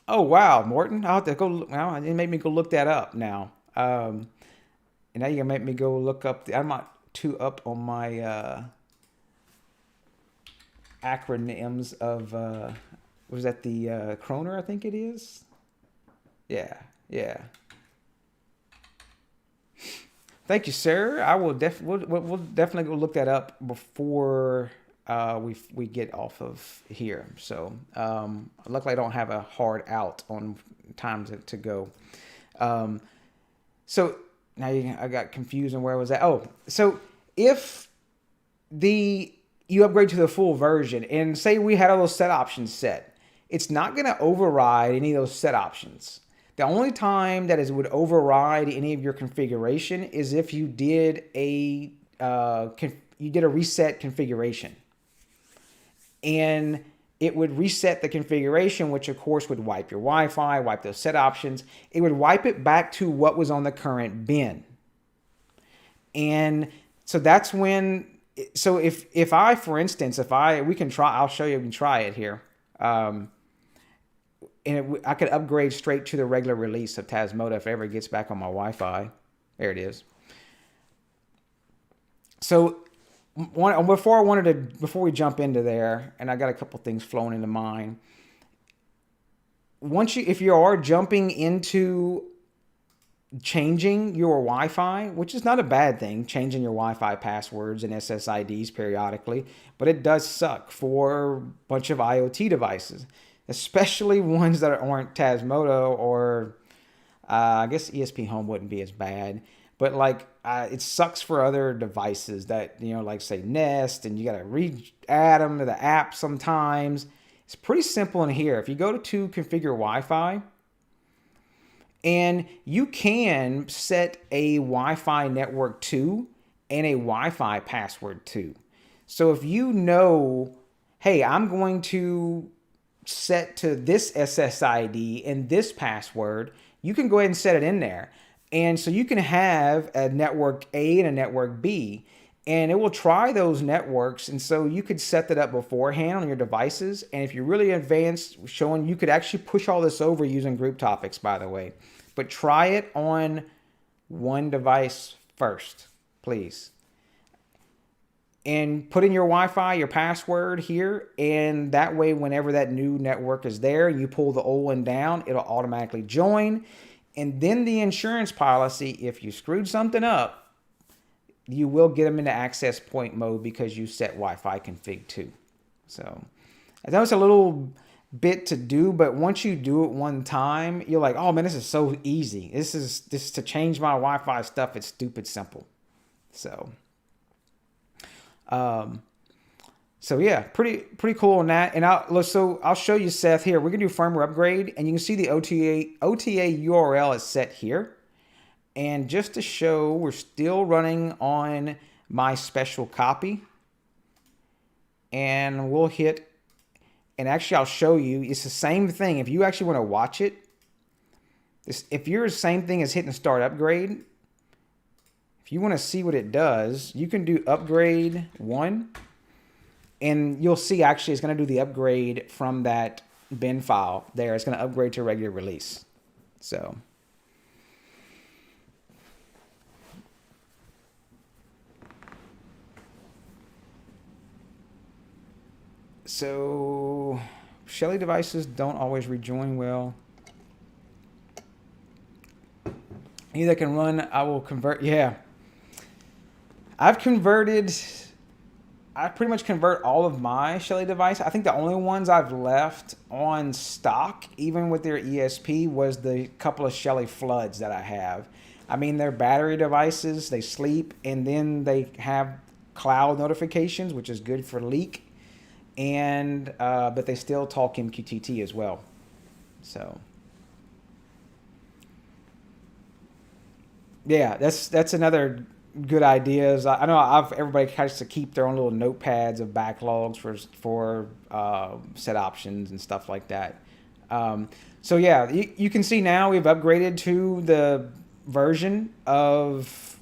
Oh, wow, Morton, I'll have to go. Well, it made me go look that up now. And now you're going to make me go look up. I'm not too up on my... acronyms of was that the Kroner, I think it is. Yeah. Thank you, sir. I will we'll definitely go look that up before we get off of here. So luckily I don't have a hard out on time to go. So now I got confused on where I was at. Oh, so if you upgrade to the full version, and say we had all those set options set, it's not going to override any of those set options. The only time that it would override any of your configuration is if you did a reset configuration, and it would reset the configuration, which of course would wipe your Wi-Fi, wipe those set options. It would wipe it back to what was on the current bin, and so that's when. So if I, for instance, we can try, I'll show you, we can try it here. And I could upgrade straight to the regular release of Tasmota if it ever gets back on my Wi-Fi. There it is. So before we jump into there, and I got a couple things flowing into mind. If you are jumping into changing your Wi-Fi, which is not a bad thing, changing your Wi-Fi passwords and SSIDs periodically, but it does suck for a bunch of IoT devices, especially ones that aren't Tasmota or I guess ESP Home wouldn't be as bad, but like it sucks for other devices that, you know, like say Nest, and you got to re-add them to the app sometimes. It's pretty simple in here. If you go to configure Wi-Fi, and you can set a Wi-Fi network 2 and a Wi-Fi password 2. So if you know, hey, I'm going to set to this SSID and this password, you can go ahead and set it in there. And so you can have a network A and a network B, and it will try those networks. And so you could set that up beforehand on your devices. And if you're really advanced, showing you could actually push all this over using group topics, by the way. But try it on one device first, please. and put in your Wi-Fi, your password here, and that way whenever that new network is there and you pull the old one down, it'll automatically join. And then the insurance policy, if you screwed something up, you will get them into access point mode because you set Wi-Fi config too. So I know it's a little bit to do, but once you do it one time, you're like, oh man, this is so easy. This to change my Wi-Fi stuff. It's stupid simple. So yeah, pretty cool on that. And I'll show you, Seth, here. We're gonna do firmware upgrade, and you can see the OTA URL is set here. And just to show, we're still running on my special copy, and we'll hit. And actually, I'll show you. It's the same thing. If you actually want to watch it, if you're the same thing as hitting start upgrade, if you want to see what it does, you can do upgrade 1. And you'll see actually it's going to do the upgrade from that bin file there. It's going to upgrade to regular release. So Shelly devices don't always rejoin well. Either can run, I will convert. Yeah. I pretty much convert all of my Shelly devices. I think the only ones I've left on stock, even with their ESP, was the couple of Shelly floods that I have. I mean, they're battery devices. They sleep, and then they have cloud notifications, which is good for leak. And but they still talk MQTT as well. So yeah, that's another good ideas. I know everybody has to keep their own little notepads of backlogs for set options and stuff like that. So yeah, you can see now we've upgraded to the version of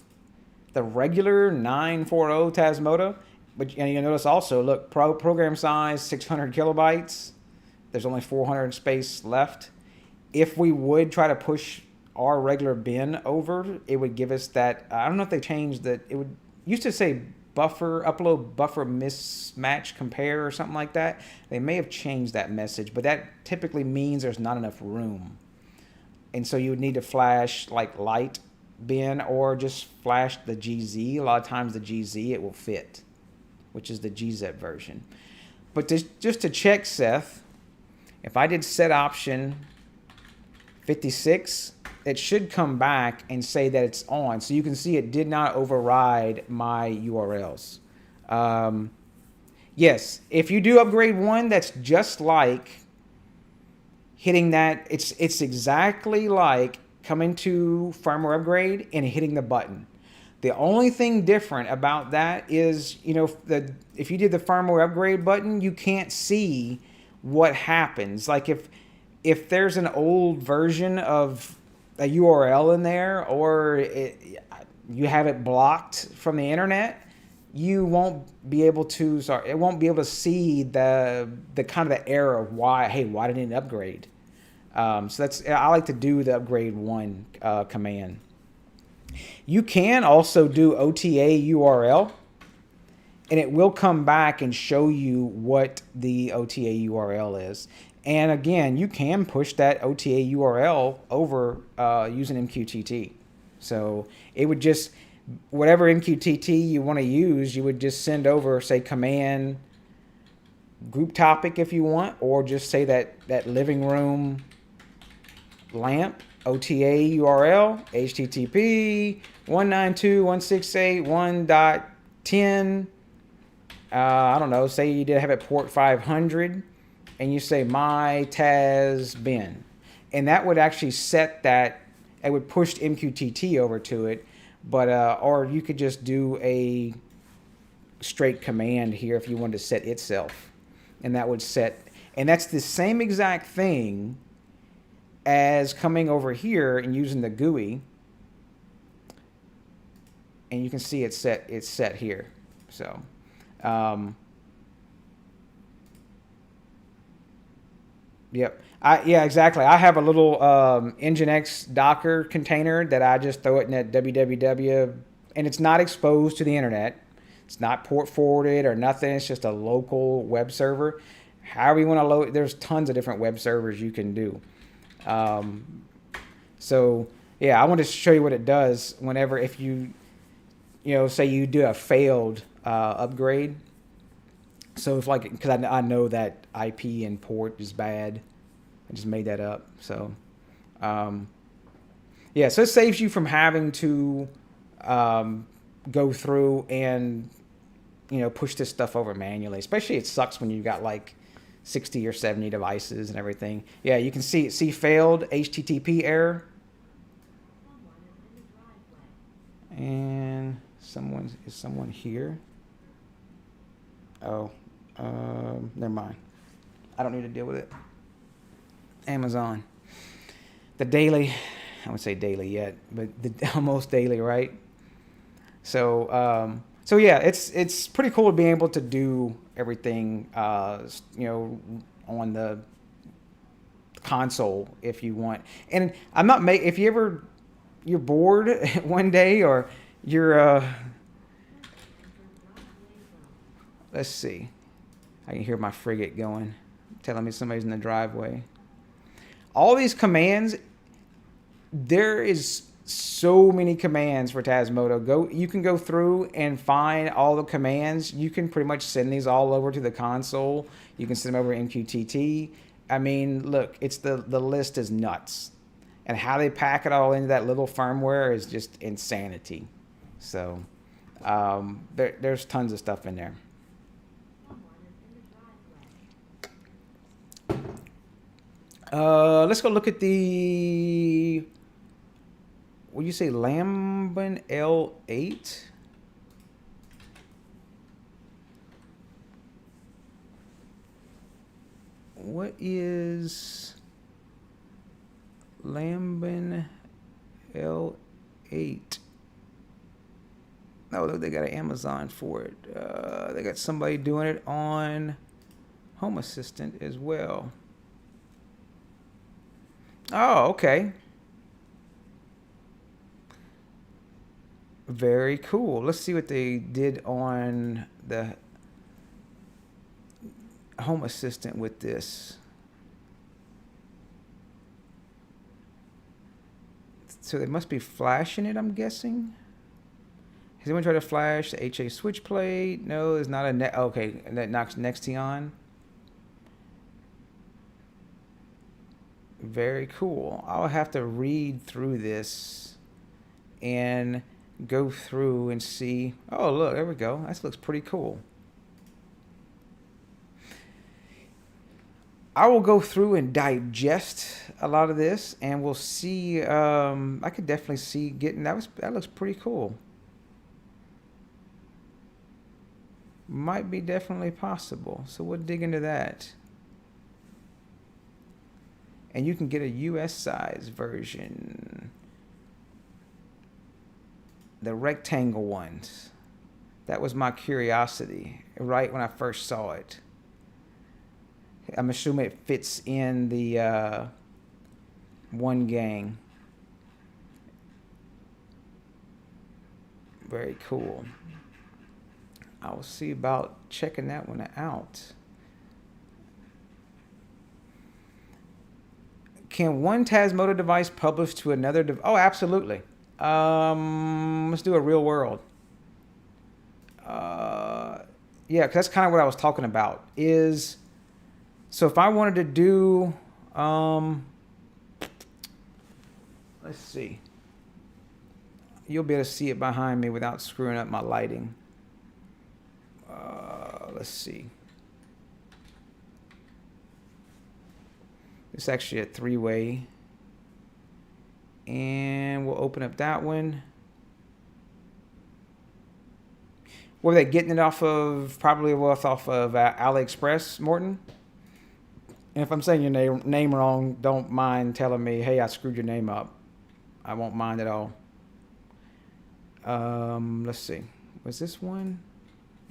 the regular 940 Tasmota. But you'll notice also, look, program size 600 kilobytes. There's only 400 space left. If we would try to push our regular bin over, it would give us that. I don't know if they changed that. It would used to say upload buffer mismatch compare or something like that. They may have changed that message, but that typically means there's not enough room. And so you would need to flash like light bin or just flash the GZ. A lot of times the GZ, it will fit, which is the GZ version. But just to check, Seth, if I did set option 56, it should come back and say that it's on. So you can see it did not override my URLs. Yes, if you do upgrade 1, that's just like hitting that. It's exactly like coming to firmware upgrade and hitting the button. The only thing different about that is, if you did the firmware upgrade button, you can't see what happens. Like if there's an old version of a URL in there, or you have it blocked from the internet, you won't be able to. It won't be able to see the kind of the error of why didn't it upgrade? So I like to do the upgrade 1 command. You can also do OTA URL, and it will come back and show you what the OTA URL is. And again, you can push that OTA URL over using MQTT. So it would just, whatever MQTT you want to use, you would just send over, say, command group topic if you want, or just say that living room lamp OTA URL, HTTP 192.168.1.10. I don't know, say you did have it port 500, and you say my TAS bin. And that would actually set that, it would push MQTT over to it, but or you could just do a straight command here if you wanted to set itself. And that would set, and that's the same exact thing as coming over here and using the GUI, and you can see it's set here. So yep, yeah, exactly. I have a little Nginx Docker container that I just throw it in that www, and it's not exposed to the internet, It's not port forwarded or nothing. It's just a local web server. However you want to load, there's tons of different web servers you can do. So yeah, I want to show you what it does whenever, if you say you do a failed upgrade. So if like, because I know that IP and port is bad. I just made that up. So yeah, so it saves you from having to go through and push this stuff over manually. Especially it sucks when you've got like 60 or 70 devices and everything. Yeah, you can see failed HTTP error. And is someone here? Oh, never mind. I don't need to deal with it. Amazon. The daily, I wouldn't say daily yet, but almost daily, right? So, so yeah, it's pretty cool to be able to do everything, on the console if you want. And I'm not if you're bored one day, or you're let's see, I can hear my frigate going, telling me somebody's in the driveway. All these commands, there is so many commands for Tasmota. You can go through and find all the commands. You can pretty much send these all over to the console. You can send them over MQTT. I mean, look, the list is nuts. And how they pack it all into that little firmware is just insanity. So there's tons of stuff in there. Let's go look at the, what do you say, Lambin L8? What is Lambin L8? Oh, they got an Amazon for it. They got somebody doing it on Home Assistant as well. Oh, okay. Very cool. Let's see what they did on the Home Assistant with this. So they must be flashing it, I'm guessing. Has anyone tried to flash the HA switch plate? No, there's not a okay, that knocks Nextion. Very cool. I'll have to read through this and go through and see. Oh, look, there we go. That looks pretty cool. I will go through and digest a lot of this, and we'll see. I could definitely see getting that looks pretty cool. Might be definitely possible. So we'll dig into that. And you can get a US size version. The rectangle ones. That was my curiosity right when I first saw it. I'm assuming it fits in the one gang. Very cool. I will see about checking that one out. Can one Tasmota device publish to another device? Oh, absolutely. Let's do a real world. Yeah, because that's kind of what I was talking about. So if I wanted to do, let's see. You'll be able to see it behind me without screwing up my lighting. Let's see. It's actually a three-way. And we'll open up that one. Were they getting it off of, probably off of AliExpress, Morton? And if I'm saying your name wrong, don't mind telling me, hey, I screwed your name up. I won't mind at all. Let's see. Was this one?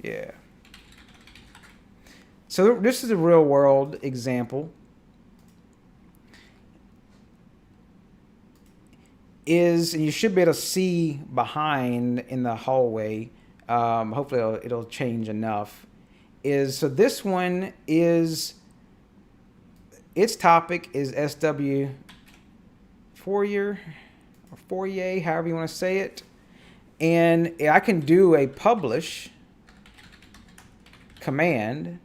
Yeah. So this is a real world example. And you should be able to see behind in the hallway, Hopefully it'll change enough. So this one is, its topic is SW Fourier or Fourier, however you want to say it. And I can do a publish command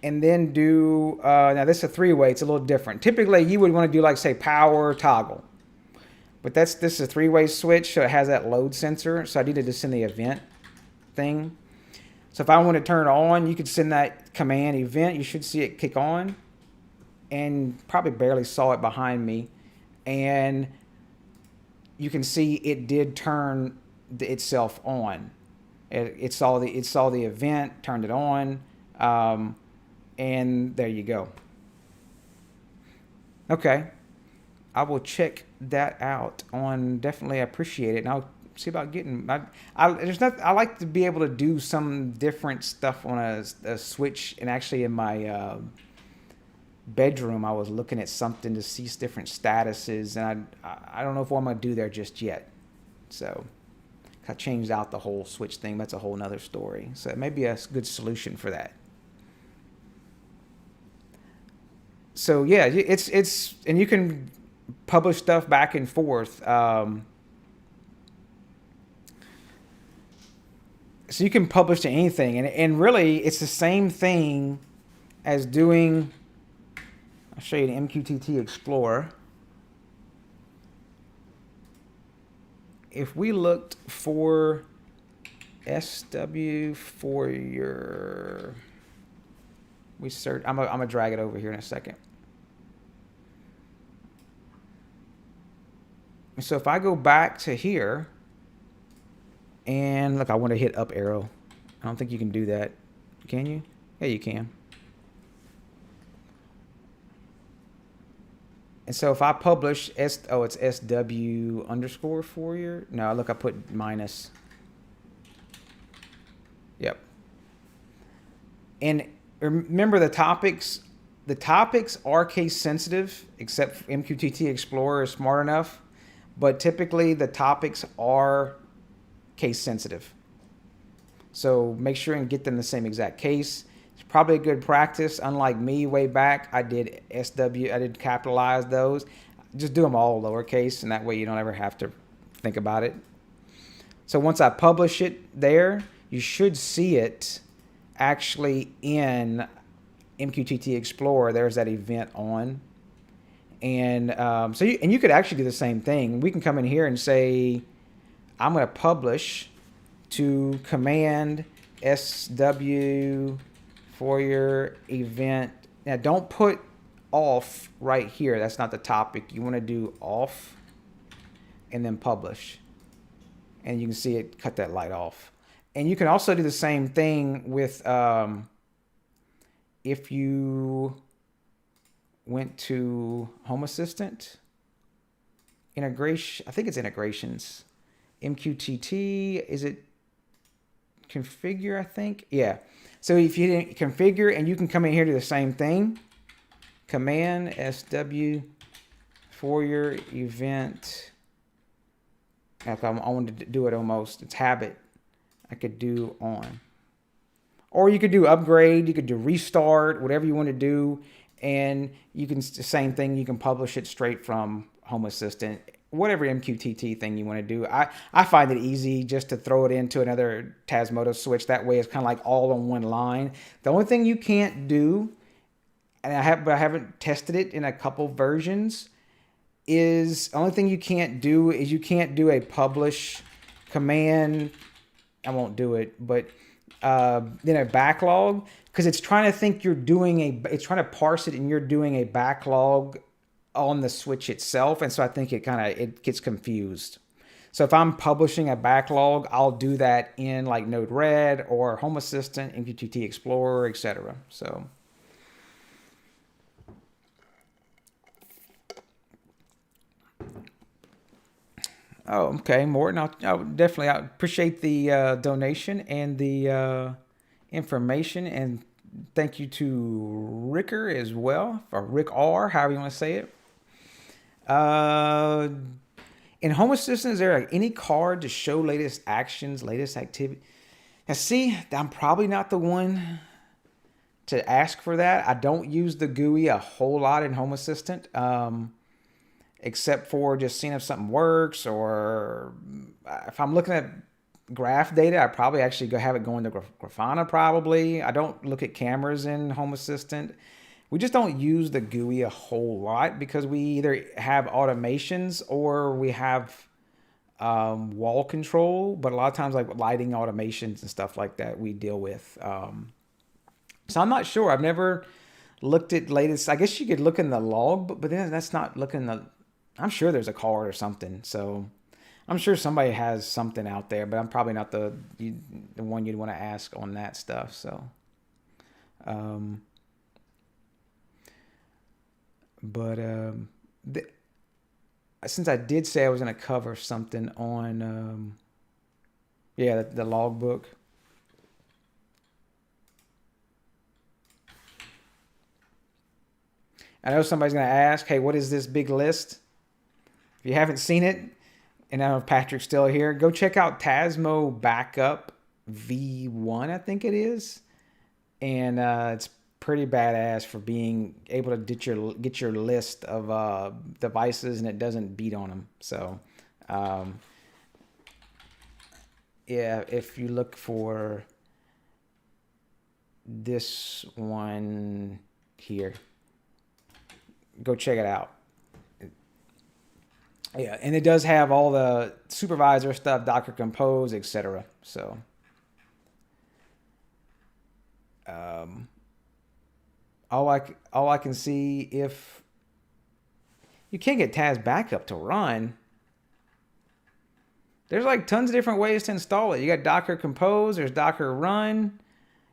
and then do, now this is a three-way, it's a little different. Typically you would want to do like say power toggle, but this is a three-way switch, so it has that load sensor. So I needed to send the event thing. So if I want to turn it on, you could send that command event, you should see it kick on, and probably barely saw it behind me. And you can see it did turn itself on. It saw the event, turned it on, and there you go. Okay, I will check that out on, definitely appreciate it, and I'll see about getting. I like to be able to do some different stuff on a switch, and actually in my bedroom I was looking at something to see different statuses, and I don't know if what I'm gonna do there just yet. So I changed out the whole switch thing. That's a whole nother story. So it may be a good solution for that. So yeah, it's and you can publish stuff back and forth. So you can publish to anything, and really it's the same thing as doing. I'll show you the MQTT Explorer. If we looked for SW Fourier, we search. I'm gonna drag it over here in a second. So if I go back to here, and look, I want to hit up arrow. I don't think you can do that. Can you? Yeah, you can. And so if I publish it's SW underscore Fourier. No, look, I put minus. Yep. And remember the topics are case sensitive, except MQTT Explorer is smart enough. But typically the topics are case sensitive. So make sure and get them the same exact case. It's probably a good practice. Unlike me way back, I did capitalize those. Just do them all lowercase, and that way you don't ever have to think about it. So once I publish it there, you should see it actually in MQTT Explorer. There's that event on. And you could actually do the same thing. We can come in here and say, I'm going to publish to command SW Fourier event. Now don't put off right here. That's not the topic. You want to do off and then publish. And you can see it cut that light off. And you can also do the same thing with if you went to Home Assistant integration. I think it's integrations. MQTT, is it configure? I think, yeah. So if you didn't configure, and you can come in here to the same thing, command SW Fourier event. I wanted to do it almost. It's habit. I could do on, or you could do upgrade. You could do restart, whatever you want to do. And you can, the same thing, you can publish it straight from Home Assistant, whatever MQTT thing you want to do. I find it easy just to throw it into another Tasmota switch. That way it's kind of like all on one line. The only thing you can't do, and I haven't tested it in a couple versions, is only thing you can't do is you can't do a publish command. I won't do it, but then a backlog, because it's trying to think you're doing it's trying to parse it and you're doing a backlog on the switch itself. And so I think it gets confused. So if I'm publishing a backlog, I'll do that in like Node-RED or Home Assistant, MQTT Explorer, etc. So oh, okay, Morton. I definitely appreciate the donation and the information, and thank you to Ricker as well, or Rick R, however you want to say it. And in Home Assistant, is there like any card to show latest actions, latest activity? Now, see, I'm probably not the one to ask for that. I don't use the GUI a whole lot in Home Assistant, except for just seeing if something works, or if I'm looking at graph data, I probably actually have it going to Grafana probably. I don't look at cameras in Home Assistant. We just don't use the GUI a whole lot because we either have automations or we have wall control, but a lot of times like lighting automations and stuff like that we deal with. So I'm not sure. I've never looked at latest. I guess you could look in the log, but then that's not looking the. I'm sure there's a card or something. So I'm sure somebody has something out there, but I'm probably not the one you'd want to ask on that stuff. So, since I did say I was going to cover something on, the logbook. I know somebody's going to ask, hey, what is this big list? If you haven't seen it, and I don't know if Patrick's still here, go check out Tasmo Backup V1, I think it is. And it's pretty badass for being able to get your list of devices and it doesn't beat on them. So, if you look for this one here, go check it out. Yeah, and it does have all the supervisor stuff, Docker Compose, etc. So, all I can see, if you can't get TAS Backup to run, there's like tons of different ways to install it. You got Docker Compose, there's Docker Run.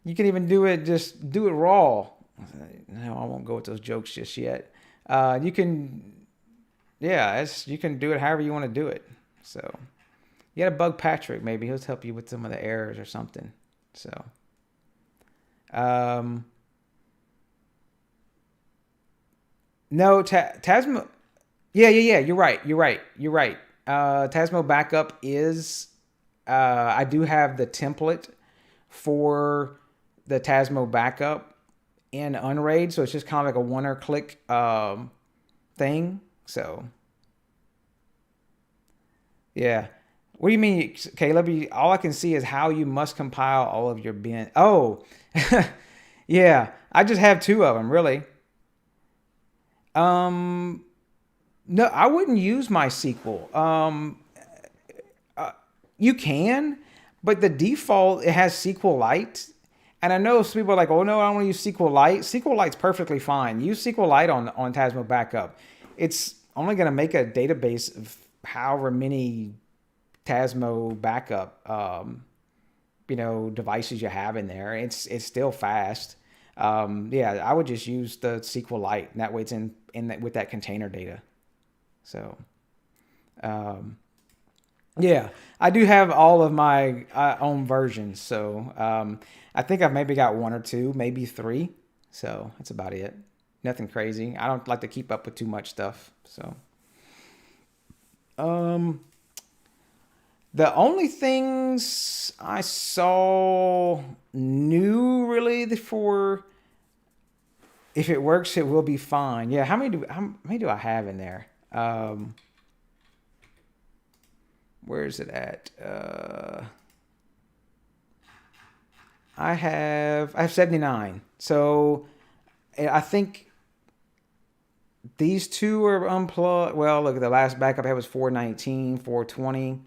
You can even do it raw. No, I won't go with those jokes just yet. You can do it however you want to do it. So you got to bug Patrick. Maybe he'll help you with some of the errors or something. So, no, Tasmo. Yeah. You're right. Tasmo Backup is. I do have the template for the Tasmo Backup in Unraid, so it's just kind of like a one-click thing. So, yeah. What do you mean, Caleb? All I can see is how you must compile all of your bin. Oh, yeah. I just have two of them, really. No, I wouldn't use MySQL. You can, but the default, it has SQLite. And I know some people are like, oh, no, I don't want to use SQLite. SQLite's perfectly fine. Use SQLite on Tasmo Backup. It's only going to make a database of however many Tasmo Backup, devices you have in there. It's still fast. I would just use the SQLite, and that way it's in with that container data. So, I do have all of my own versions. So, I think I've maybe got one or two, maybe three. So that's about it. Nothing crazy. I don't like to keep up with too much stuff. So, the only things I saw new really for, if it works, it will be fine. Yeah. How many do I have in there? Where is it at? I have 79. So I think these two are unplugged. Well, look, the last backup I had was 419, 420.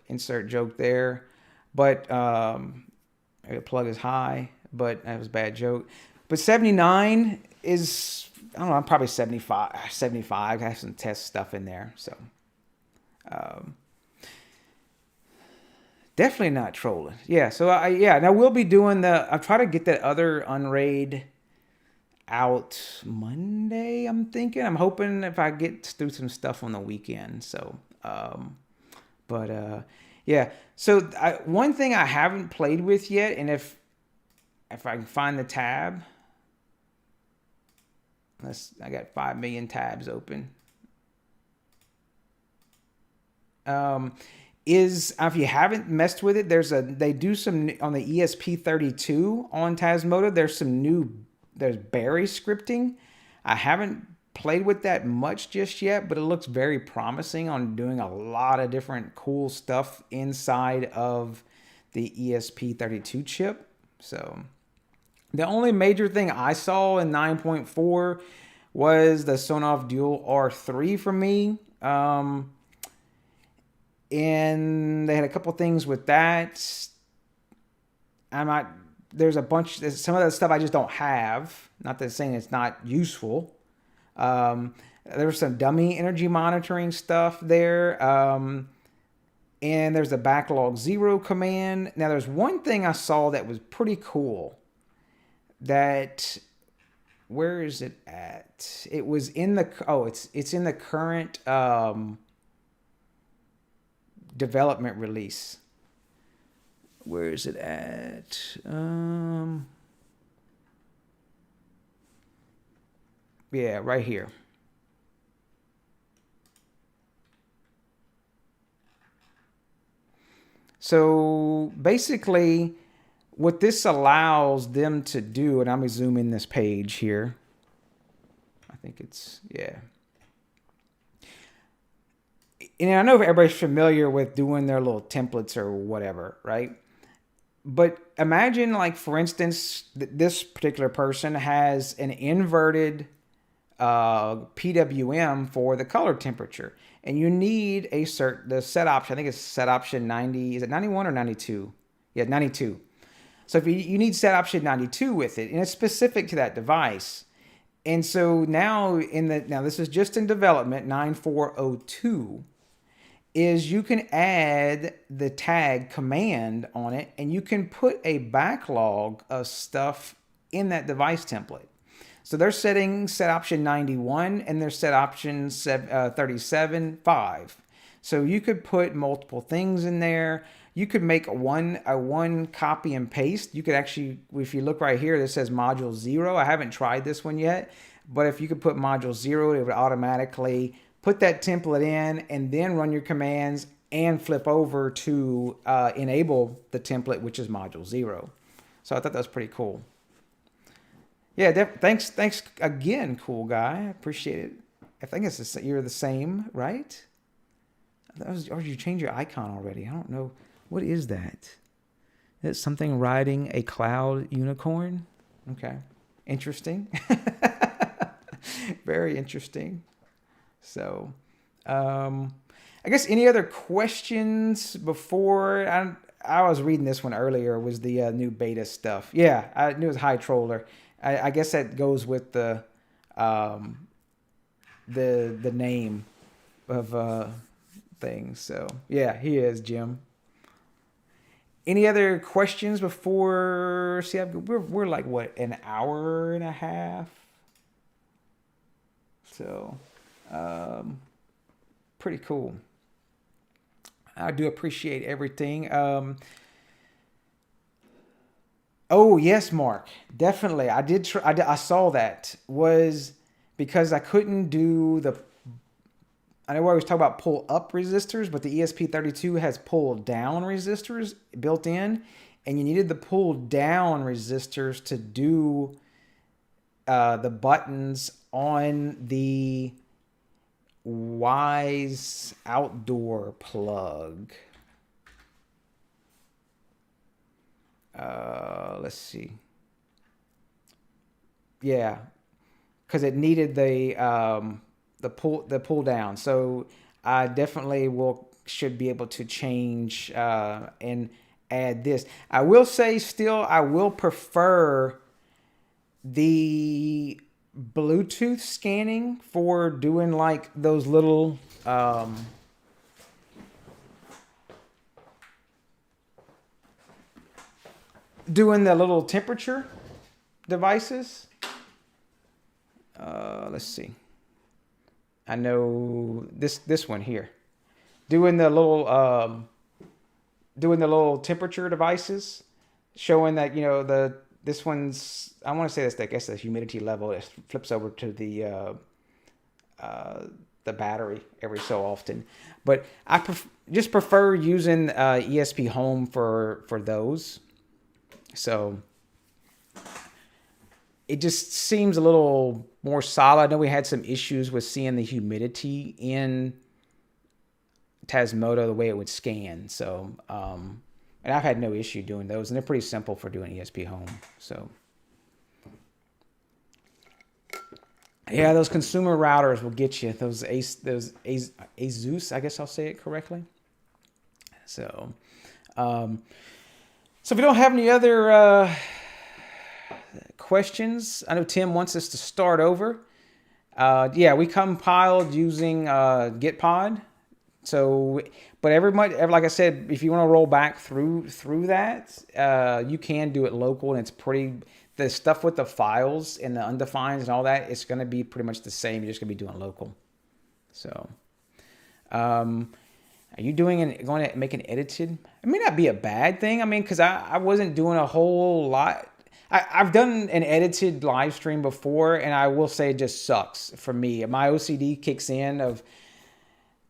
Insert joke there. But the plug is high, but that was a bad joke. But 79 is, I don't know, I'm probably 75. I have some test stuff in there. So definitely not trolling. Yeah, so now we'll be doing I'll try to get that other Unraid out Monday, I'm thinking. I'm hoping if I get through some stuff on the weekend. So, So one thing I haven't played with yet, and if I can find the tab, I got 5 million tabs open. Is if you haven't messed with it, they do some on the ESP32 on Tasmota. There's Berry scripting. I haven't played with that much just yet, but it looks very promising on doing a lot of different cool stuff inside of the ESP32 chip. So the only major thing I saw in 9.4 was the Sonoff Dual R3 for me. And they had a couple things with that. There's some of that stuff I just don't have. Not that saying it's not useful. There was some dummy energy monitoring stuff there. And there's the backlog 0 command. Now there's one thing I saw that was pretty cool. Where is it at? It was in the, it's in the current development release. Where is it at? Yeah, right here. So basically, what this allows them to do, and I'm going to zoom in this page here. I think it's, yeah. And I know everybody's familiar with doing their little templates or whatever, right? But imagine, like, for instance, this particular person has an inverted PWM for the color temperature. And you need the set option. I think it's set option 90. Is it 91 or 92? Yeah, 92. So if you need set option 92 with it, and it's specific to that device. And so now this is just in development, 9402, is you can add the tag command on it, and you can put a backlog of stuff in that device template. So they're setting set option 91 and they're set option 37.5. So you could put multiple things in there. You could make a one copy and paste. You could actually, if you look right here, this says module 0. I haven't tried this one yet, but if you could put module 0, it would automatically put that template in and then run your commands and flip over to enable the template, which is module 0. So I thought that was pretty cool. Yeah, thanks again, cool guy. I appreciate it. I think you're the same, right? Or you changed your icon already. I don't know. What is that? Is it something riding a cloud unicorn? Okay. Interesting. Very interesting. So, I guess any other questions before? I was reading this one earlier, was the new beta stuff. Yeah, I knew it was High Troller. I guess that goes with the name of things. So yeah, he is Jim. Any other questions before? See, we're like what, an hour and a half. So pretty cool. I do appreciate everything. Oh yes, Mark, definitely. I did. I saw that was because I couldn't do the. I know we always talk about pull up resistors, but the ESP32 has pull down resistors built in, and you needed the pull down resistors to do the buttons on the Wise outdoor plug. Let's see. Yeah, because it needed the pull down. So I definitely should be able to change and add this. I will say still, I will prefer the Bluetooth scanning for doing like those little doing the little temperature devices. Let's see. I know this one here, doing the little temperature devices, showing that this one's, I want to say this, I guess the humidity level, it flips over to the the battery every so often. But I just prefer using ESP Home for those. So it just seems a little more solid. I know we had some issues with seeing the humidity in Tasmota, the way it would scan. So, and I've had no issue doing those, and they're pretty simple for doing ESP Home. So, yeah, those consumer routers will get you. Those Asus, I guess I'll say it correctly. So, so if you don't have any other questions, I know Tim wants us to start over. Yeah, we compiled using Gitpod. So, but everybody, like I said, if you want to roll back through that, you can do it local, and it's pretty. The stuff with the files and the undefined and all that, it's going to be pretty much the same. You're just going to be doing local. So, are you going to make an edited? It may not be a bad thing. I mean, because I wasn't doing a whole lot. I've done an edited live stream before, and I will say it just sucks for me. My OCD kicks in of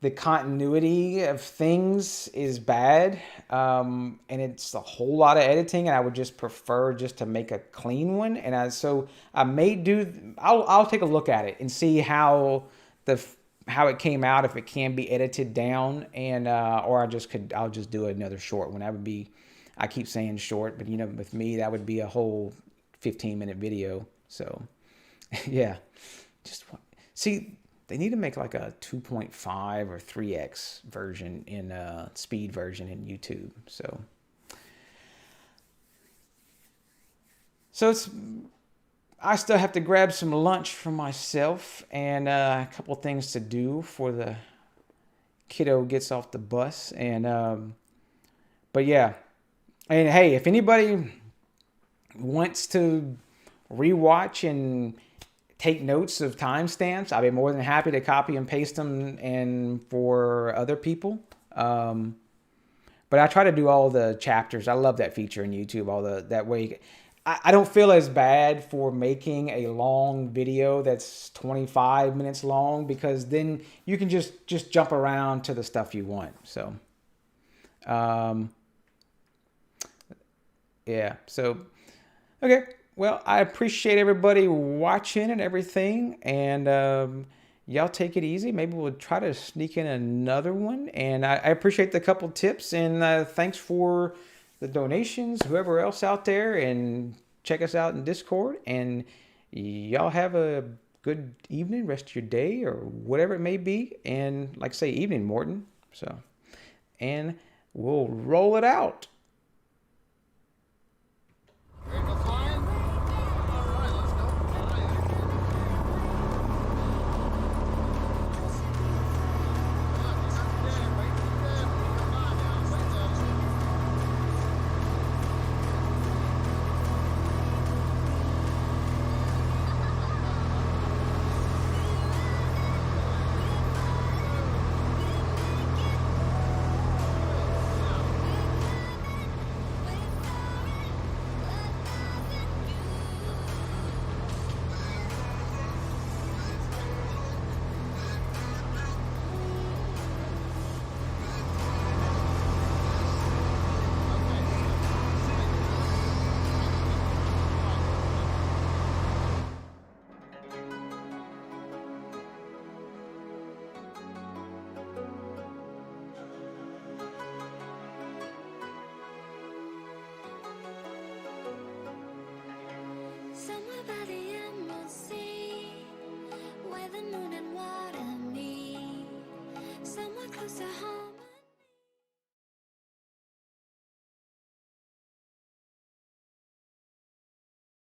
the continuity of things is bad, and it's a whole lot of editing, and I would just prefer just to make a clean one. And I may do. I'll take a look at it and see how it came out, if it can be edited down, and or I'll just do another short one. That would be. I keep saying short, but with me that would be a whole 15-minute video. So, yeah, just see. They need to make like a 2.5 or 3x version in speed version in YouTube. So I still have to grab some lunch for myself and a couple things to do before the kiddo gets off the bus. And but yeah, and hey, if anybody wants to rewatch and take notes of timestamps, I'll be more than happy to copy and paste them and for other people. But I try to do all the chapters. I love that feature in YouTube. That way, I don't feel as bad for making a long video that's 25 minutes long, because then you can just jump around to the stuff you want. So, yeah. So, okay. Well, I appreciate everybody watching and everything, and y'all take it easy. Maybe we'll try to sneak in another one, and I appreciate the couple tips, and thanks for the donations, whoever else out there, and check us out in Discord, and y'all have a good evening, rest of your day, or whatever it may be, and like I say, evening, Morton. So, and we'll roll it out.